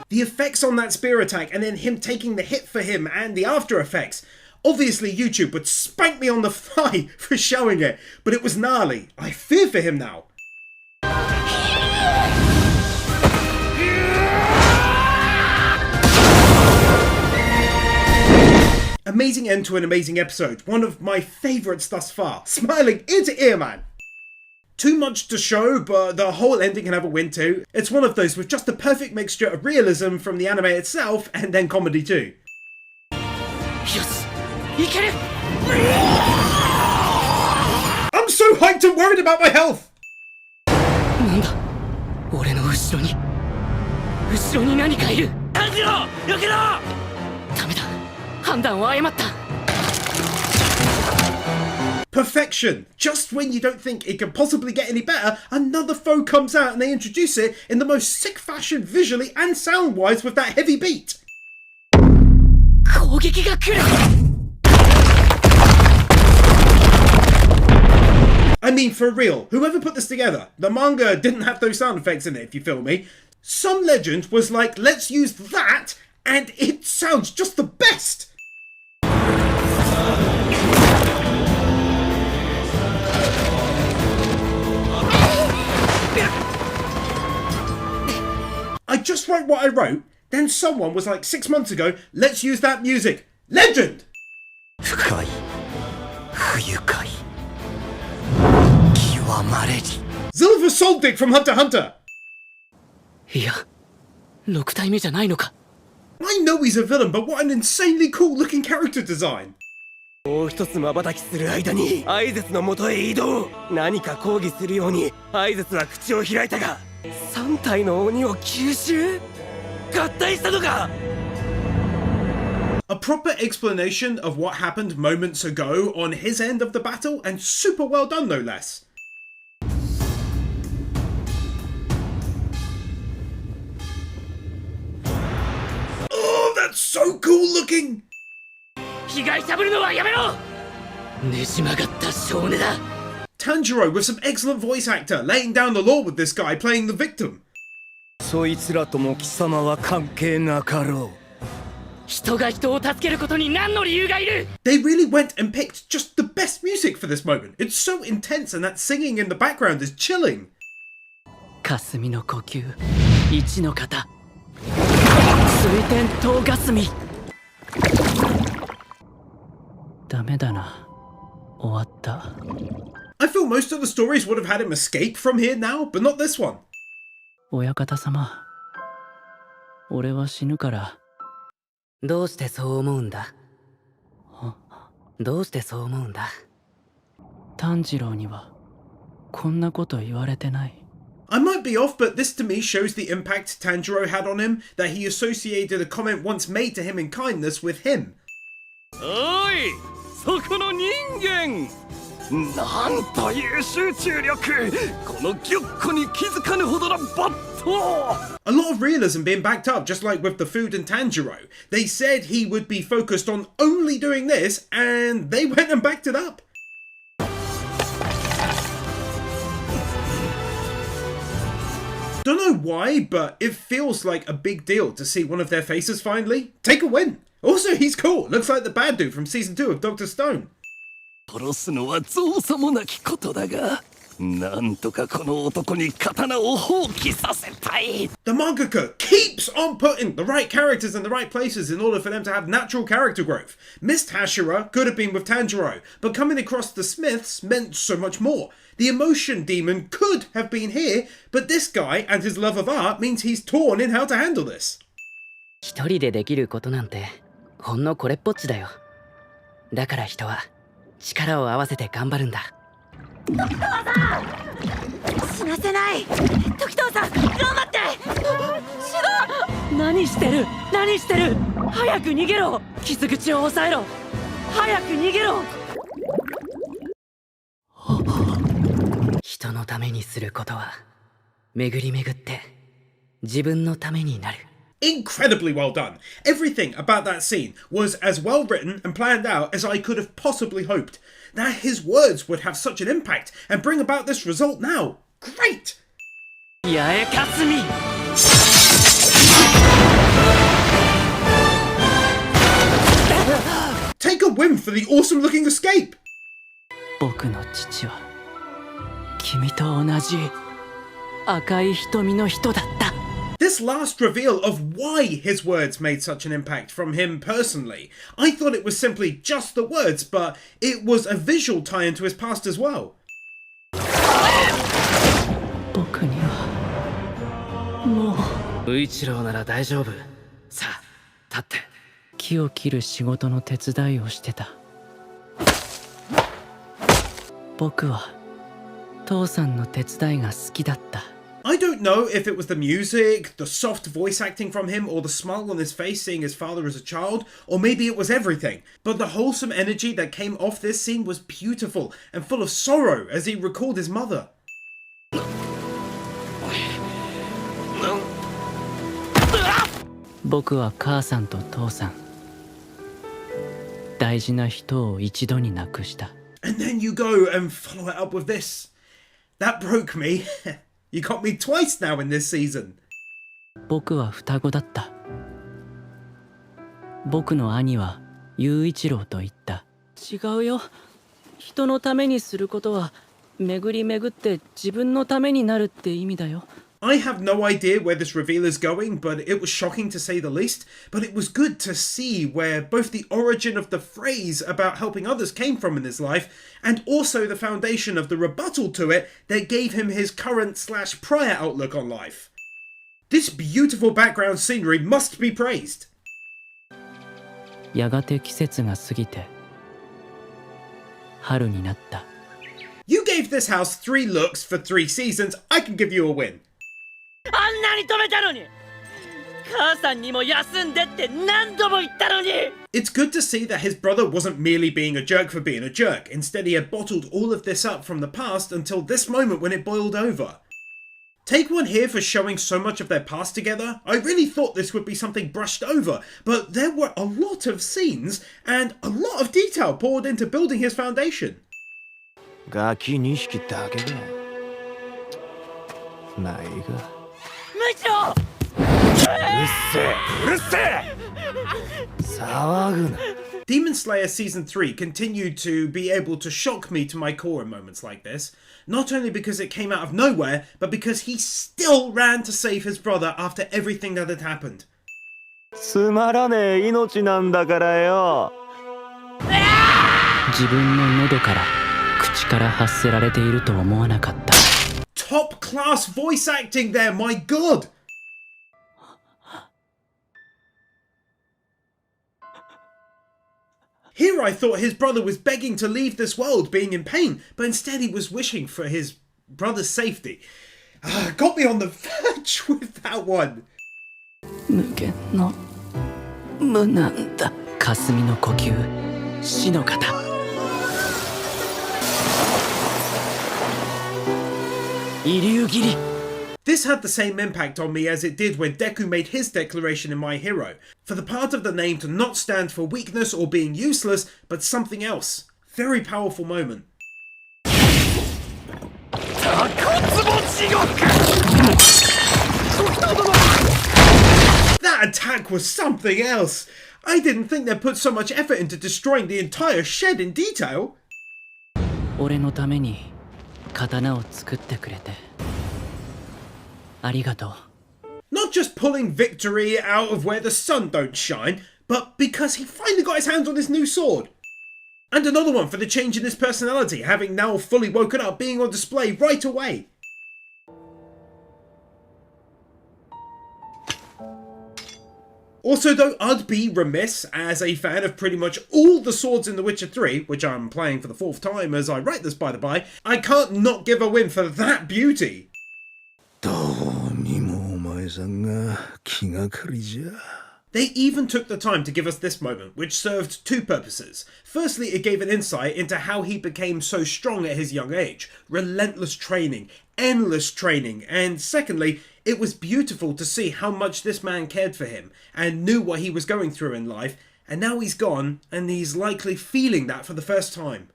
The effects on that spear attack and then him taking the hit for him and the after effects. Obviously YouTube would spank me on the thigh for showing it, but it was gnarly. I fear for him now. Amazing end to an amazing episode. One of my favourites thus far. Smiling ear to ear, man. Too much to show, but the whole ending can have a win too. It's one of those with just the perfect mixture of realism from the anime itself and then comedy too. よし！いける！ I'm so hyped and worried about my health! なんだ？俺の後ろに何かいる！炭治郎！避けろ！ダメだ！判断を誤った！ Perfection! Just when you don't think it can possibly get any better, another foe comes out and they introduce it in the most sick fashion visually and sound-wise with that heavy beat. 攻撃が来る！ mean, for real, whoever put this together, the manga didn't have those sound effects in it, if you feel me. Some legend was like, let's use that, and it sounds just the best! I just wrote what I wrote, then someone was like 6 months ago, let's use that music. Legend! 深い不愉快極まれり Silver Soldic from Hunter x Hunter! いや6体目じゃないのか I know he's a villain, but what an insanely cool looking character design! もう一つ瞬きする間にアイゼスの元へ移動何か抗議するようにアイゼスは口を開いたが3体の鬼を吸収合体したのか A proper explanation of what happened moments ago on his end of the battle, and super well done no less. Oh, that's so cool looking! 被害者ぶるのはやめろ。ねじ曲がった少年だ Tanjiro with some excellent voice actor, laying down the law with this guy playing the victim. そいつらとも貴様は関係なかろう人が人を助けることに何の理由がいる。 They really went and picked just the best music for this moment. It's so intense and that singing in the background is chilling. 霞の呼吸一の型水天島霞ダメだな終わった I feel most of the stories would have had him escape from here now, but not this one. 親方様俺は死ぬからどうしてそう思うんだどうしてそう思うんだ炭治郎にはこんなこと言われてない I might be off, but this to me shows the impact Tanjiro had on him, that he associated a comment once made to him in kindness with him. おいそこの人間なんという集中力このギュッコに気づかぬほどのバット A lot of realism being backed up, just like with the food and Tanjiro. They said he would be focused on only doing this, and they went and backed it up. Don't know why, but it feels like a big deal to see one of their faces finally take a win. Also, he's cool. Looks like the bad dude from season 2 of Dr. Stone. 殺すのは造作もなきことだがなんとかこの男に刀を放棄させたい The mangaka keeps on putting the right characters in the right places in order for them to have natural character growth. Missed Hashira could have been with Tanjiro, but coming across the Smiths meant so much more. The emotion demon could have been here, but this guy and his love of art means he's torn in how to handle this. 一人でできることなんてほんのこれっぽっちだよだから人は力を合わせて頑張るんだ時藤さん死なせない時藤さん頑張って何してる何してる早く逃げろ傷口を抑えろ早く逃げろ人のためにすることは巡り巡って自分のためになる Incredibly well done. Everything about that scene was as well written and planned out as I could have possibly hoped. That his words would have such an impact and bring about this result now. Great! 八重霞 Take a win for the awesome looking escape! 僕の父は君と同じ赤い瞳の人だった This last reveal of why his words made such an impact from him personally. I thought it was simply just the words, but it was a visual tie into his past as well. 僕にはもう無一郎なら大丈夫さあ立って木を切る仕事の手伝いをしてた僕は父さんの手伝いが好きだった I don't know if it was the music, the soft voice acting from him, or the smile on his face seeing his father as a child, or maybe it was everything. But the wholesome energy that came off this scene was beautiful and full of sorrow as he recalled his mother. 僕は母さんと父さん大事な人を一度に亡くした And then you go and follow it up with this. That broke me. You got me twice now in this season. 僕は双子だった。僕の兄は雄一郎と言った。違うよ。人のためにすることは巡り巡って自分のためになるって意味だよ。I have no idea where this reveal is going, but it was shocking to say the least. But it was good to see where both the origin of the phrase about helping others came from in his life, and also the foundation of the rebuttal to it that gave him his current/prior outlook on life. This beautiful background scenery must be praised. やがて季節が過ぎて春になった。You gave this house 3 looks for 3 seasons. I can give you a win. あんなに止めたのに、母さんにも休んでって何度も言ったのに。 It's good to see that his brother wasn't merely being a jerk for being a jerk. Instead, he had bottled all of this up from the past until this moment when it boiled over. Take one here for showing so much of their past together. I really thought this would be something brushed over, but there were a lot of scenes and a lot of detail poured into building his foundation. ガキ2匹だけか。まあいいか。無一郎。うるせえ騒ぐな。 Demon Slayer Season 3 continued to be able to shock me to my core in moments like this, not only because it came out of nowhere, but because he still ran to save his brother after everything that had happened. つまらねえ命なんだからよ。自分の喉から口から発せられていると思わなかった。 Top class voice acting there, my god! Here I thought his brother was begging to leave this world, being in pain, but instead he was wishing for his brother's safety. Got me on the verge with that one. 無限の無なんだ。霞の呼吸、死の型。遺留切り。 This had the same impact on me as it did when Deku made his declaration in My Hero, for the part of the name to not stand for weakness or being useless, but something else. Very powerful moment. That attack was something else! I didn't think they'd put so much effort into destroying the entire shed in detail. 俺のために刀を作ってくれてありがとう。 Not just pulling victory out of where the sun don't shine, but because he finally got his hands on his new sword. And another one for the change in his personality, having now fully woken up, being on display right away. Also though, I'd be remiss, as a fan of pretty much all the swords in The Witcher 3, which I'm playing for the 4th time as I write this by the by, I can't not give a win for that beauty. どうにもお前さんが気がかりじゃ。 They even took the time to give us this moment, which served 2 purposes. Firstly, it gave an insight into how he became so strong at his young age. Relentless training, endless training, and secondly, it was beautiful to see how much this man cared for him and knew what he was going through in life, and now he's gone, and he's likely feeling that for the first time.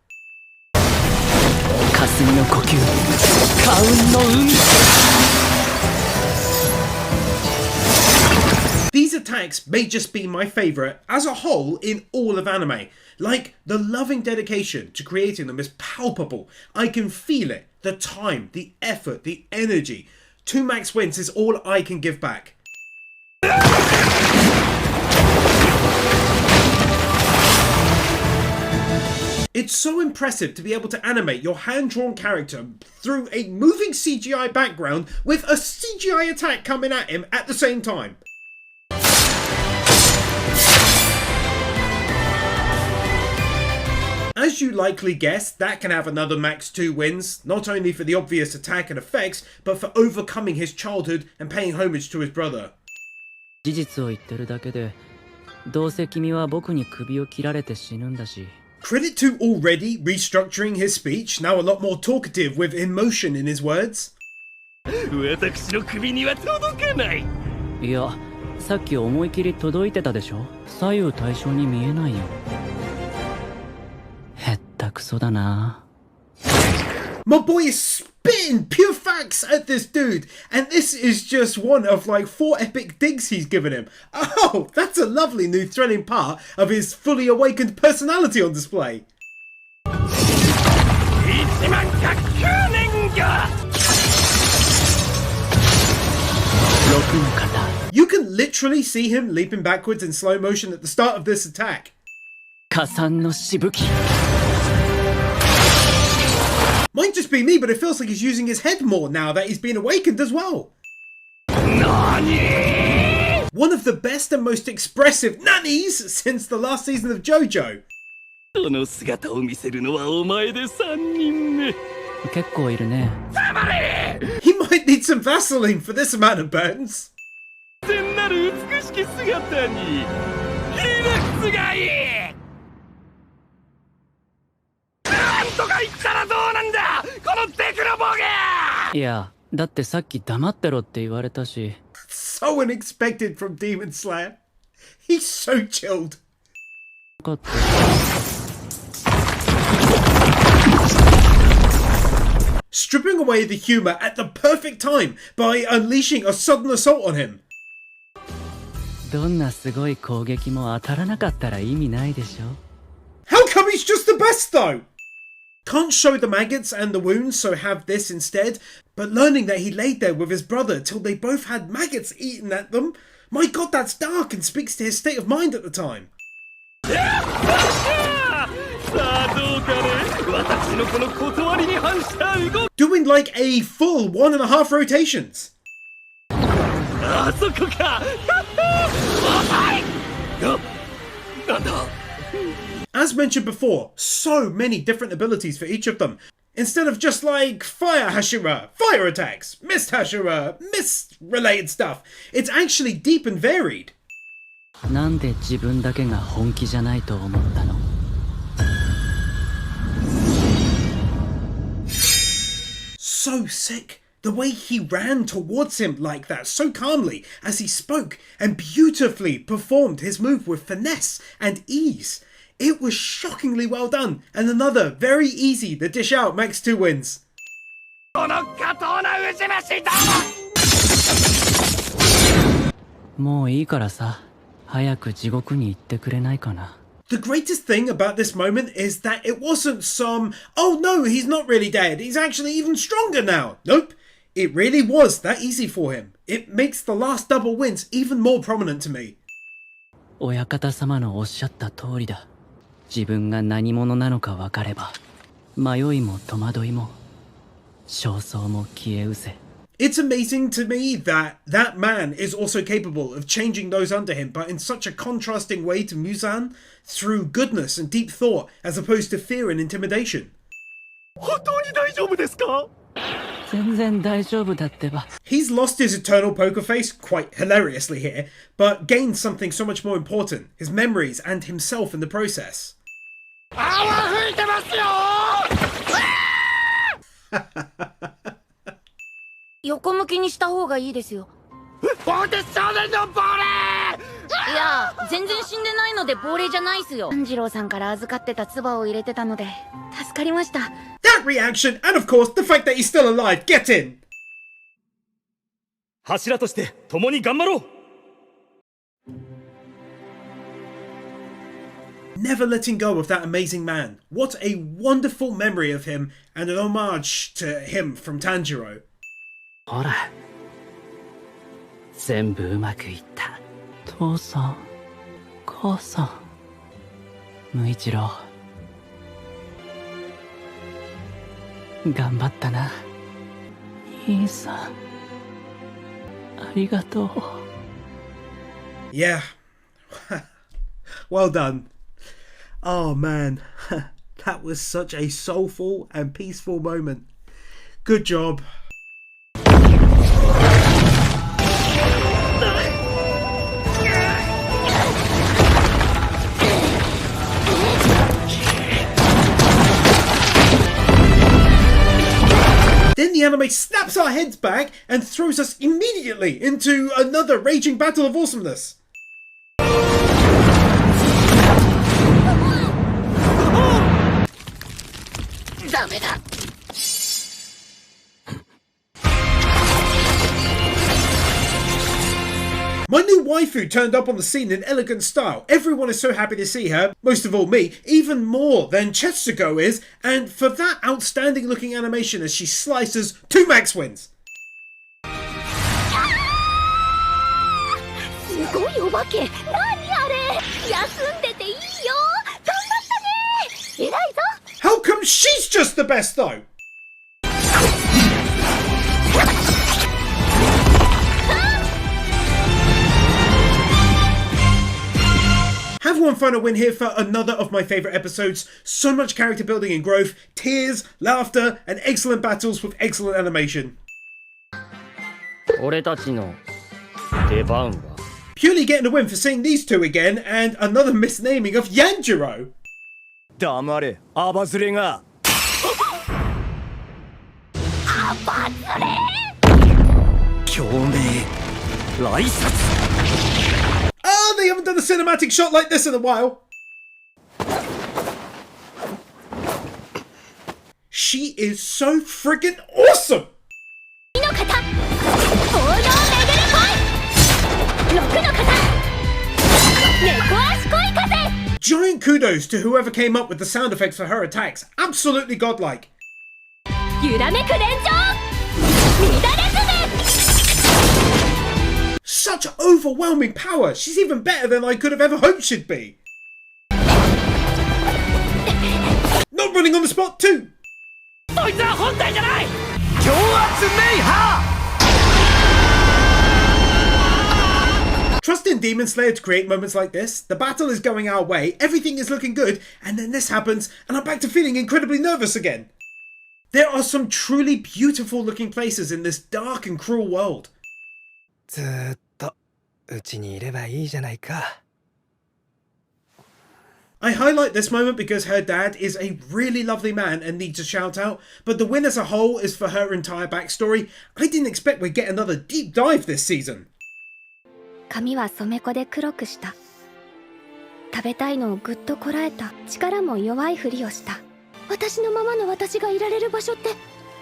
霞の呼吸、カウンの海。 These attacks may just be my favourite as a whole in all of anime. Like, the loving dedication to creating them is palpable. I can feel it. The time, the effort, the energy. 2 max wins is all I can give back. It's so impressive to be able to animate your hand-drawn character through a moving CGI background with a CGI attack coming at him at the same time. As you likely guessed, that can have another max 2 wins, not only for the obvious attack and effects, but for overcoming his childhood and paying homage to his brother. 事実を言ってるだけで、どうせ君は僕に首を切られて死ぬんだし。 Credit to already restructuring his speech, now a lot more talkative with emotion in his words. 私の首には届かない。いや、さっき思い切り届いてたでしょ。左右対称に見えないよ。へったくそだな。My boy is spitting pure facts at this dude, and this is just one of like 4 epic digs he's given him. Oh, that's a lovely new thrilling part of his fully awakened personality on display. You can literally see him leaping backwards in slow motion at the start of this attack. 加算のしぶき Might just be me, but it feels like he's using his head more now that he's been awakened as well. One of the best and most expressive nannies since the last season of JoJo. その姿を見せるのはお前で3人目結構いるね He might need some Vaseline for this amount of burns. 全なる美しき姿にリラックスがいいなんとか言ったらどうなんだこのデクロボケいやだってさっき黙ってろって言われたし So unexpected from Demon Slayer. He's so chilled. 分かった Stripping away the humor at the perfect time by unleashing a sudden assault on him. どんなすごい攻撃も当たらなかったら意味ないでしょ How come he's just the best though? Can't show the maggots and the wounds, so have this instead. But learning that he laid there with his brother till they both had maggots eaten at them. My god, that's dark and speaks to his state of mind at the time. Doing like a full 1.5 rotations. As mentioned before, so many different abilities for each of them. Instead of just like fire Hashira, fire attacks, mist Hashira, mist related stuff. It's actually deep and varied. なんで自分だけが本気じゃないと思ったの So sick. The way he ran towards him like that so calmly as he spoke and beautifully performed his move with finesse and ease. It was shockingly well done, and another very easy to dish out max 2 wins. もういいからさ早く地獄に行ってくれないかな The greatest thing about this moment is that it wasn't some, oh no, he's not really dead, he's actually even stronger now. Nope, it really was that easy for him. It makes the last double wins even more prominent to me. 親方様のおっしゃった通りだ自分が何者なのか分かれば迷いも戸惑いも焦燥も消え失せ It's amazing to me that that man is also capable of changing those under him, but in such a contrasting way to Muzan, through goodness and deep thought, as opposed to fear and intimidation. 本当に大丈夫ですか 全然大丈夫だってば He's lost his eternal poker face, quite hilariously here, but gained something so much more important, his memories and himself in the process. 泡吹いてますよ横向きにした方がいいですよ。ボテ少年の亡霊いや、全然死んでないので亡霊じゃないっすよ。炭治郎さんから預かってた唾を入れてたので助かりました。That reaction, and of course the fact that he's still alive, get in! 柱として共に頑張ろう Never letting go of that amazing man. What a wonderful memory of him, and an homage to him from Tanjiro. ほら全部うまくいった父さん母さん無一郎頑張ったな兄さんありがとう Yeah. Well done. Oh man, that was such a soulful and peaceful moment. Good job. Then the anime snaps our heads back and throws us immediately into another raging battle of awesomeness. waifu turned up on the scene in elegant style. Everyone is so happy to see her, most of all me, even more than Chetsugo is, and for that outstanding looking animation as she slices 2 max wins. すごいお化け。何あれ。休んでていいよ。頑張ったね。偉いぞ。 How come she's just the best though? Have one final win here for another of my favourite episodes. So much character building and growth, tears, laughter, and excellent battles with excellent animation. 俺たちの出番は Purely getting a win for seeing these two again, and another misnaming of Yanjiro. 黙れアバズレが共鳴来殺 Oh, they haven't done a cinematic shot like this in a while. She is so friggin' awesome! の方。奉納めぐる恋。6の方。猫足恋風。 Giant kudos to whoever came up with the sound effects for her attacks. Absolutely godlike. 揺らめく連城。乱れ爪。 Such overwhelming power! She's even better than I could have ever hoped she'd be! Not running on the spot too! そいつは本体じゃない。強圧メイハ Trust in Demon Slayer to create moments like this. The battle is going our way, everything is looking good, and then this happens, and I'm back to feeling incredibly nervous again. There are some truly beautiful looking places in this dark and cruel world. ずーっとうちにいればいいじゃないか。 I highlight this moment because her dad is a really lovely man and needs a shout out, but the win as a whole is for her entire backstory. I didn't expect we'd get another deep dive this season. 髪は染め粉で黒くした。食べたいのをぐっとこらえた。力も弱いふりをした。私のままの私がいられる場所って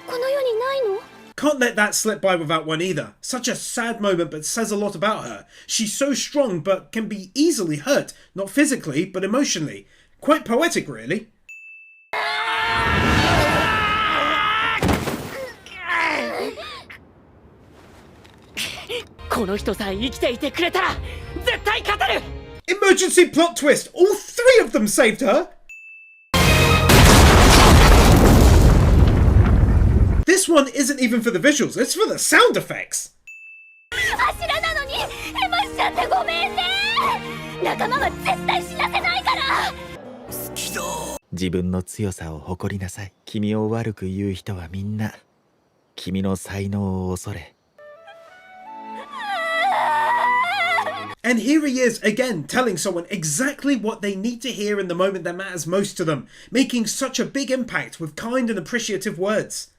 この世にないの？ Can't let that slip by without one either. Such a sad moment but says a lot about her. She's so strong but can be easily hurt, not physically but emotionally. Quite poetic really. この人さえ生きていてくれたら絶対勝てる。 Emergency plot twist! All 3 of them saved her! This one isn't even for the visuals, it's for the sound effects! 柱なのにヘマしちゃってごめんね。仲間は絶対死なせないから。好きだ。自分の強さを誇りなさい。君を悪く言う人はみんな君の才能を恐れ。 And here he is again telling someone exactly what they need to hear in the moment that matters most to them, making such a big impact with kind and appreciative words.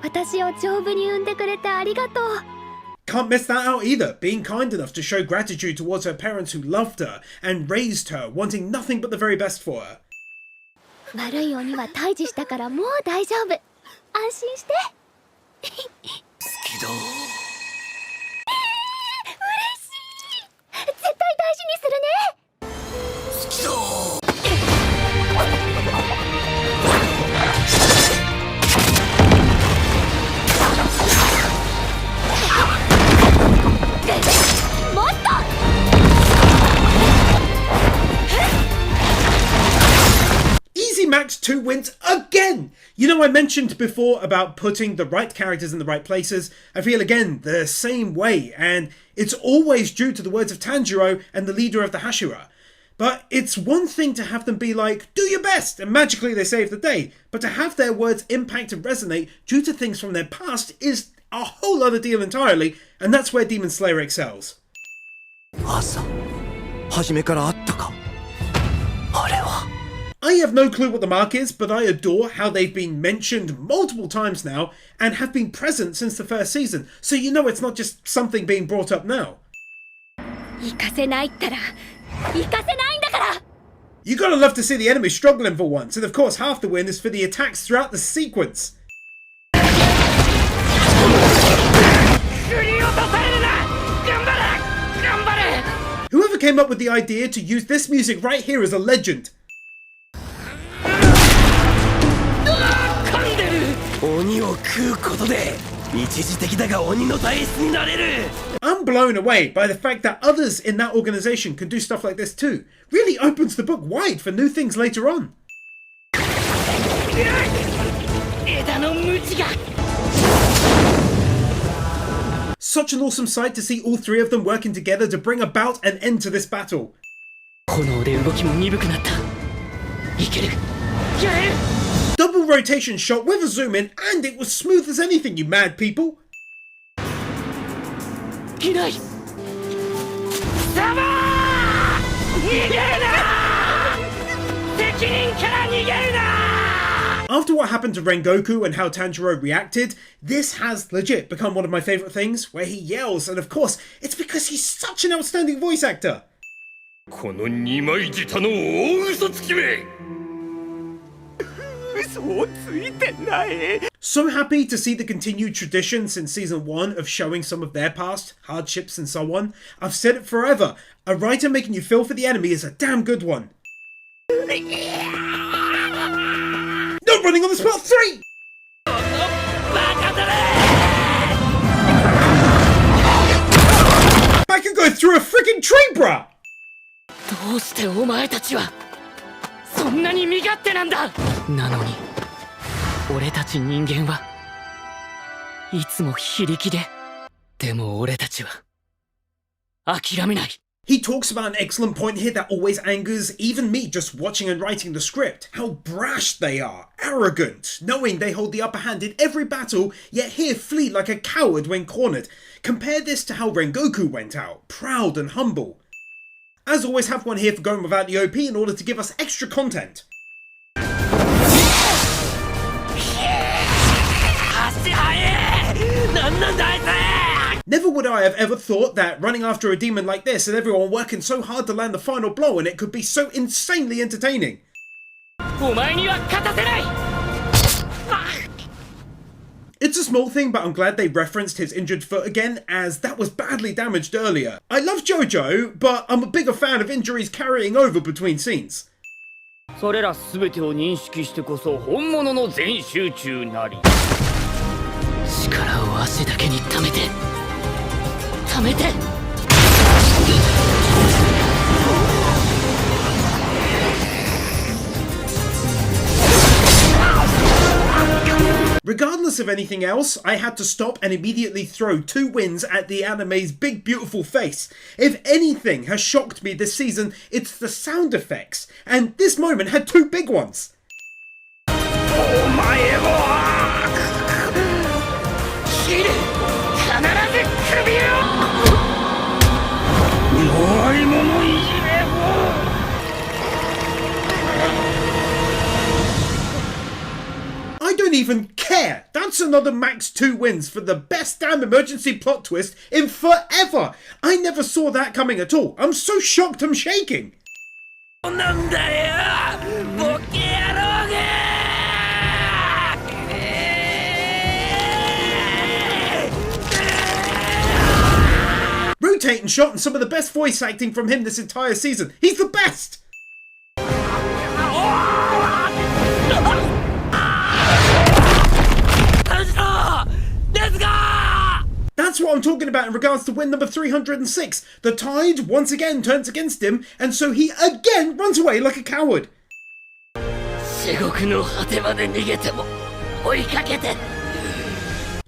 私を丈夫に産んでくれてありがとう。 Can't miss that out either, being kind enough to show gratitude towards her parents who loved her and raised her, wanting nothing but the very best for her. 悪い鬼は退治したからもう大丈夫。安心して。好きだ。絶対大事にするね。好きだ。 もっと。 Easy Max 2 wins again! You know, I mentioned before about putting the right characters in the right places. I feel again the same way, and it's always due to the words of Tanjiro and the leader of the Hashira. But it's one thing to have them be like, do your best, and magically they save the day. But to have their words impact and resonate due to things from their past is a whole other deal entirely, and that's where Demon Slayer excels. 朝、初めからあったか。あれは。 I have no clue what the mark is, but I adore how they've been mentioned multiple times now and have been present since the first season, so you know it's not just something being brought up now. 行かせないったら行かせないんだから。 You gotta love to see the enemy struggling for once, and of course half the win is for the attacks throughout the sequence. 振り落とされるな。頑張れ頑張 whoever came up with the idea to use this music right here is a legend. 鬼を食うことで一時的だが鬼の体質になれる。 I'm blown away by the fact that others in that organization can do stuff like this too. Really opens the book wide for new things later on. 枝の鞭が Such an awesome sight to see all three of them working together to bring about an end to this battle. 炎で動きも鈍くなった。いける。やれる。 Double rotation shot with a zoom in, and it was smooth as anything, you mad people. いない。サバー！逃げるな！責任から逃げるな！ After what happened to Rengoku and how Tanjiro reacted, this has legit become one of my favourite things, where he yells, and of course, it's because he's such an outstanding voice actor. この二枚舌の大嘘つきめ So happy to see the continued tradition since season 1 of showing some of their past, hardships and so on. I've said it forever, a writer making you feel for the enemy is a damn good one. No running on the spot 3! Back and go through a freaking tree, bruh! どうしてお前たちはそんなに身勝手なんだ。なのに俺たち人間はいつも非力で。でも俺たちは諦めない。 He talks about an excellent point here that always angers even me just watching and writing the script. How brash they are, arrogant, knowing they hold the upper hand in every battle, yet here flee like a coward when cornered. Compare this to how Rengoku went out, proud and humble. As always, have one here for going without the OP in order to give us extra content. Never would I have ever thought that running after a demon like this and everyone working so hard to land the final blow and it could be so insanely entertaining. お前には勝たせない。 It's a small thing, but I'm glad they referenced his injured foot again, as that was badly damaged earlier. I love JoJo, but I'm a bigger fan of injuries carrying over between scenes. それらすべてを認識してこそ本物の全集中なり。力を足だけに溜めて溜めて。 Regardless of anything else, I had to stop and immediately throw 2 wins at the anime's big beautiful face. If anything has shocked me this season, it's the sound effects, and this moment had 2 big ones. お前も切る。必ず首を。弱い者いじめを。 I don't even care! That's another max 2 wins for the best damn emergency plot twist in forever! I never saw that coming at all. I'm so shocked I'm shaking! なんだよ、ボケ野郎が。 Rotating shot and some of the best voice acting from him this entire season. He's the best! That's what I'm talking about in regards to win number 306. The tide once again turns against him, and so he again runs away like a coward. 至極の果てまで逃げても追いかけて。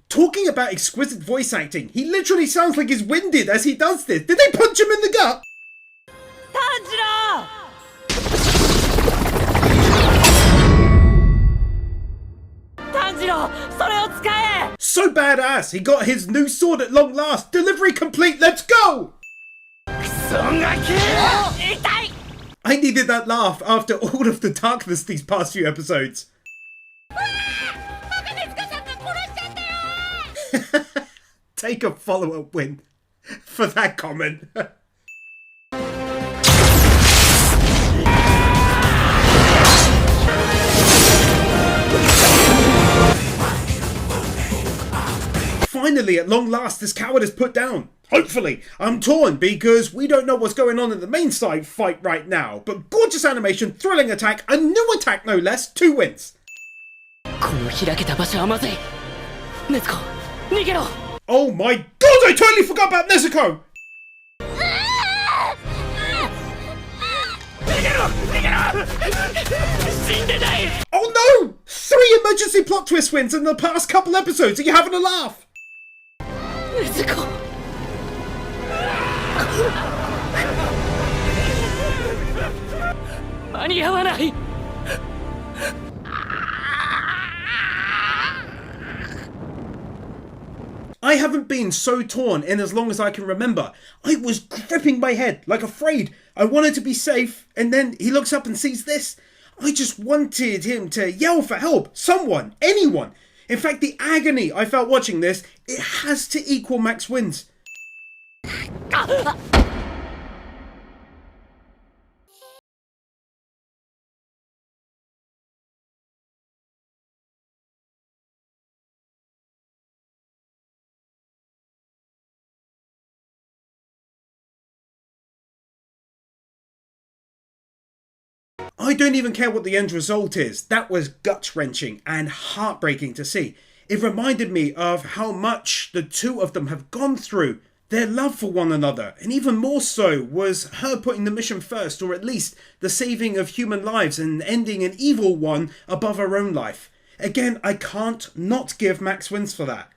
Talking about exquisite voice acting, he literally sounds like he's winded as he does this. Did they punch him in the gut? 炭治郎。 炭治郎、それを使え。 So badass, he got his new sword at long last. Delivery complete, let's go! クソガキ。痛い。 I needed that laugh after all of the darkness these past few episodes. Take a follow-up win for that comment. Finally, at long last, this coward is put down. Hopefully. I'm torn because we don't know what's going on in the main side fight right now. But gorgeous animation, thrilling attack, a new attack no less, 2 wins. この開けた場所はまずい。禰豆子、逃げろ。Oh my god, I totally forgot about Nezuko! Oh no! 3 emergency plot twist wins in the past couple episodes. Are you having a laugh? 禰豆子。間に合わない。I haven't been so torn in as long as I can remember. I was gripping my head, like afraid. I wanted to be safe, and then he looks up and sees this. I just wanted him to yell for help. Someone, anyone. In fact, the agony I felt watching this, it has to equal Max wins. I don't even care what the end result is. That was gut-wrenching and heartbreaking to see. It reminded me of how much the two of them have gone through, their love for one another, and even more so was her putting the mission first, or at least the saving of human lives and ending an evil one above her own life. Again, I can't not give Max wins for that.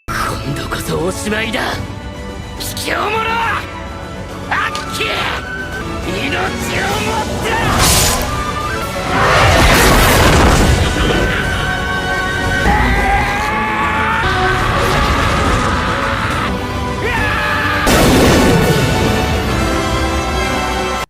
今度こそおしまいだ。卑怯者、アッキー、命をもって。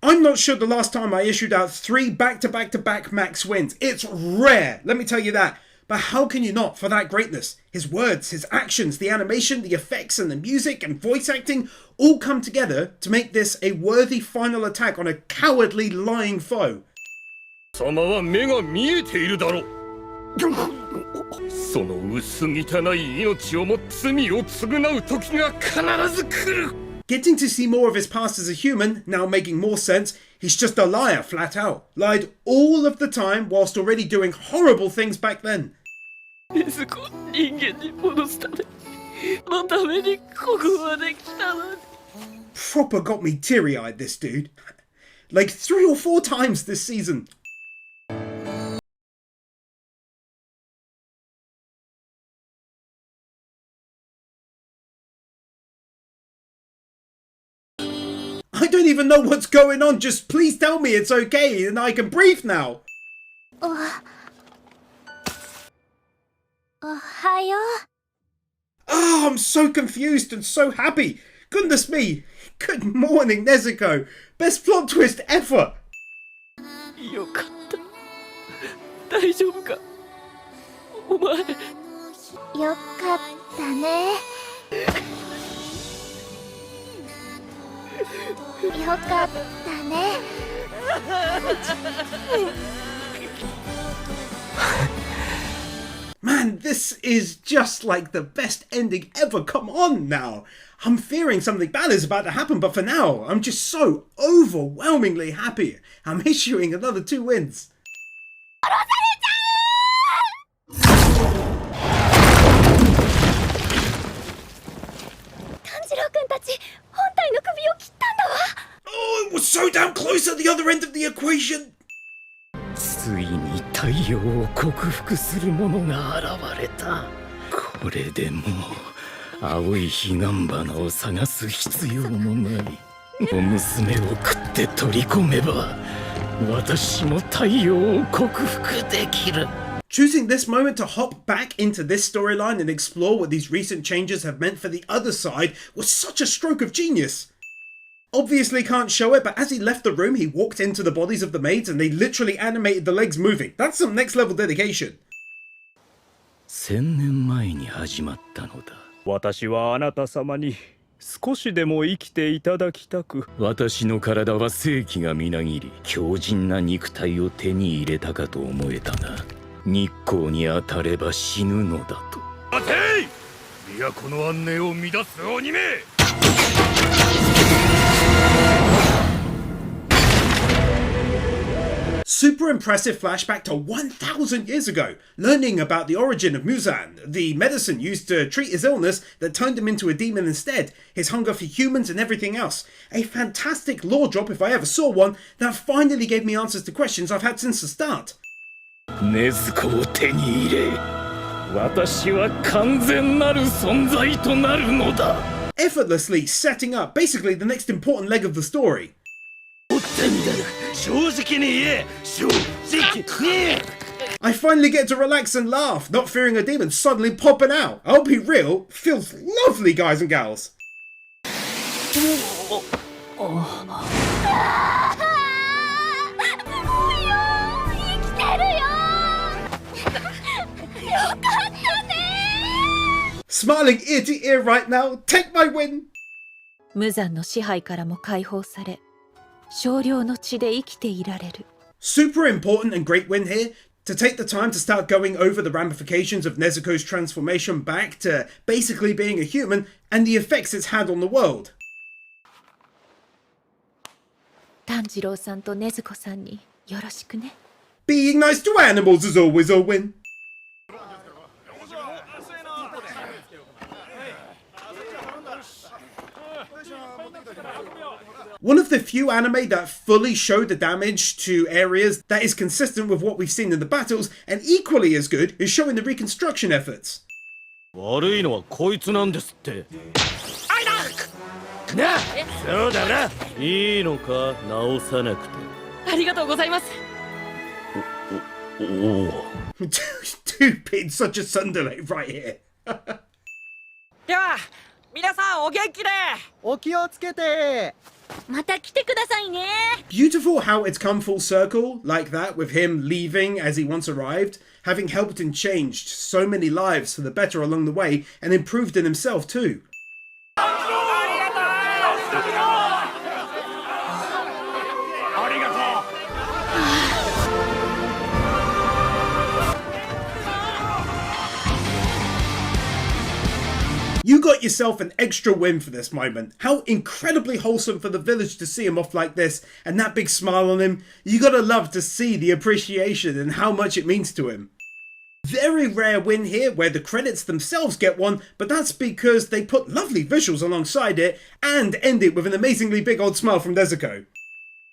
I'm not sure the last time I issued out 3 back-to-back-to-back Max wins. It's rare, let me tell you that. But how can you not for that greatness? His words, his actions, the animation, the effects and the music and voice acting all come together to make this a worthy final attack on a cowardly lying foe. 様は目が見えているだろう。その薄汚い命をも罪を償う時が必ず来る。 Getting to see more of his past as a human, now making more sense, he's just a liar flat out. Lied all of the time whilst already doing horrible things back then. 禰豆子を人間に戻すためのためにここまで来たのに。 Proper got me teary-eyed, this dude. Like 3 or 4 times this season. I don't even know what's going on. Just please tell me it's okay and I can breathe now. おはよう。 Oh, I'm so confused and so happy. Goodness me. Good morning, Nezuko. Best plot twist ever. よかった。大丈夫か。お前。よかったね。よかったね。Man, this is just like the best ending ever. Come on now. I'm fearing something bad is about to happen, but for now, I'm just so overwhelmingly happy. I'm issuing another 2 wins. 炭治郎くんたち、本体の首を切ったんだわ。 Oh, it was so damn close at the other end of the equation. ついに太陽を克服する者が現れた。これでもう青い彼岸花を探す必要もない。お娘を食って取り込めば私も太陽を克服できる。 Choosing this moment to hop back into this storyline and explore what these recent changes have meant for the other side was such a stroke of genius. Obviously can't show it, but as he left the room, he walked into the bodies of the maids and they literally animated the legs moving. That's some next level dedication. 1000年前に始まったのだ。私はあなた様に少しでも生きていただきたく。私の体は生気がみなぎり、強靭な肉体を手に入れたかと思えたが、日光に当たれば死ぬのだと。待てい！都の安寧を乱す鬼め！ Super impressive flashback to 1,000 years ago, learning about the origin of Muzan, the medicine used to treat his illness that turned him into a demon instead, his hunger for humans and everything else. A fantastic lore drop if I ever saw one, that finally gave me answers to questions I've had since the start. 禰豆子を手に入れ、私は完全なる存在となるのだ。 Effortlessly setting up basically the next important leg of the story. I finally get to relax and laugh, not fearing a demon suddenly popping out. I'll be real, feels lovely, guys and gals. Smiling ear to ear right now, take my win! 無残の支配からも解放され、少量の血で生きていられる。 Super important and great win here, to take the time to start going over the ramifications of Nezuko's transformation back to basically being a human and the effects it's had on the world. 炭治郎さんと禰豆子さんによろしくね。 Being nice to animals is always a win. One of the few anime that fully showed the damage to areas that is consistent with what we've seen in the battles, and equally as good is showing the reconstruction efforts. 悪いのはこいつなんですって。なあ、そうだな。いいのか、直さなくて。ありがとうございます。おお。Two pigs such a Sunderland right here. では皆さんお元気で。お気をつけて。また来てくださいね。 Beautiful how it's come full circle like that, with him leaving as he once arrived, having helped and changed so many lives for the better along the way, and improved in himself too. You got yourself an extra win for this moment. How incredibly wholesome for the village to see him off like this, and that big smile on him. You gotta love to see the appreciation and how much it means to him. Very rare win here where the credits themselves get one, but that's because they put lovely visuals alongside it and end it with an amazingly big old smile from Nezuko.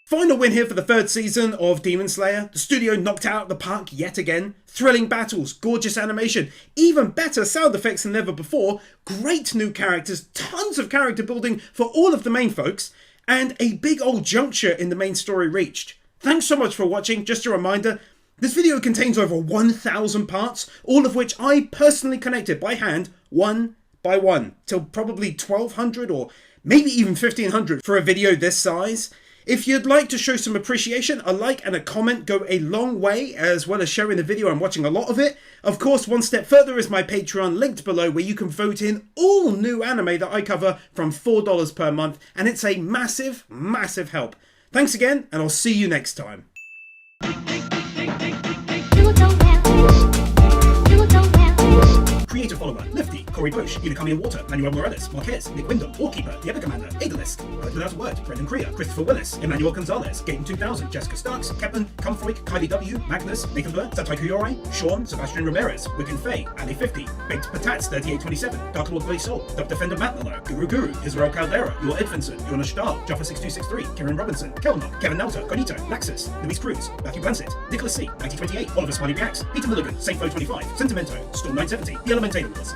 Final win here for the third season of Demon Slayer. The studio knocked out the park yet again. Thrilling battles, gorgeous animation, even better sound effects than ever before, great new characters, tons of character building for all of the main folks, and a big old juncture in the main story reached. Thanks so much for watching. Just a reminder, this video contains over 1,000 parts, all of which I personally connected by hand, one by one, till probably 1,200 or maybe even 1,500 for a video this size. If you'd like to show some appreciation, a like and a comment go a long way, as well as sharing the video and watching a lot of it. Of course, one step further is my Patreon linked below, where you can vote in all new anime that I cover from $4 per month, and it's a massive, massive help. Thanks again, and I'll see you next time. Creator follower, Lefty, Corey Bush, Unacami Water, Manuel Morales, Marquez, Nick Wyndham, Warkeeper, The Ever Commander, Egalisk, Heard Without a Word, Brendan Creer, Christopher Willis, Emmanuel Gonzalez, Game 2000, Jessica Starks, Kepman, Cumfreak, Kylie W, Magnus, Nathan Burr, Satai Kuyori, Sean, Sebastian Ramirez, Wigan Faye, Ali 50, Baked Patats 3827, Dark Lord Blade Soul, Dub Defender Matt Miller, Guru, Israel Caldera, Yor Edfinson, Yona Stahl, Jaffa 6263, Kieran Robinson, Kelnok, Kevin Nauta, Conito, Laxus, Luis Cruz, Matthew Blansett, Nicholas C, 1928, Oliver Smiley Reacts, Peter Milligan, Saintfo 25, Sentimento, Storm 970, The Elementator Wars.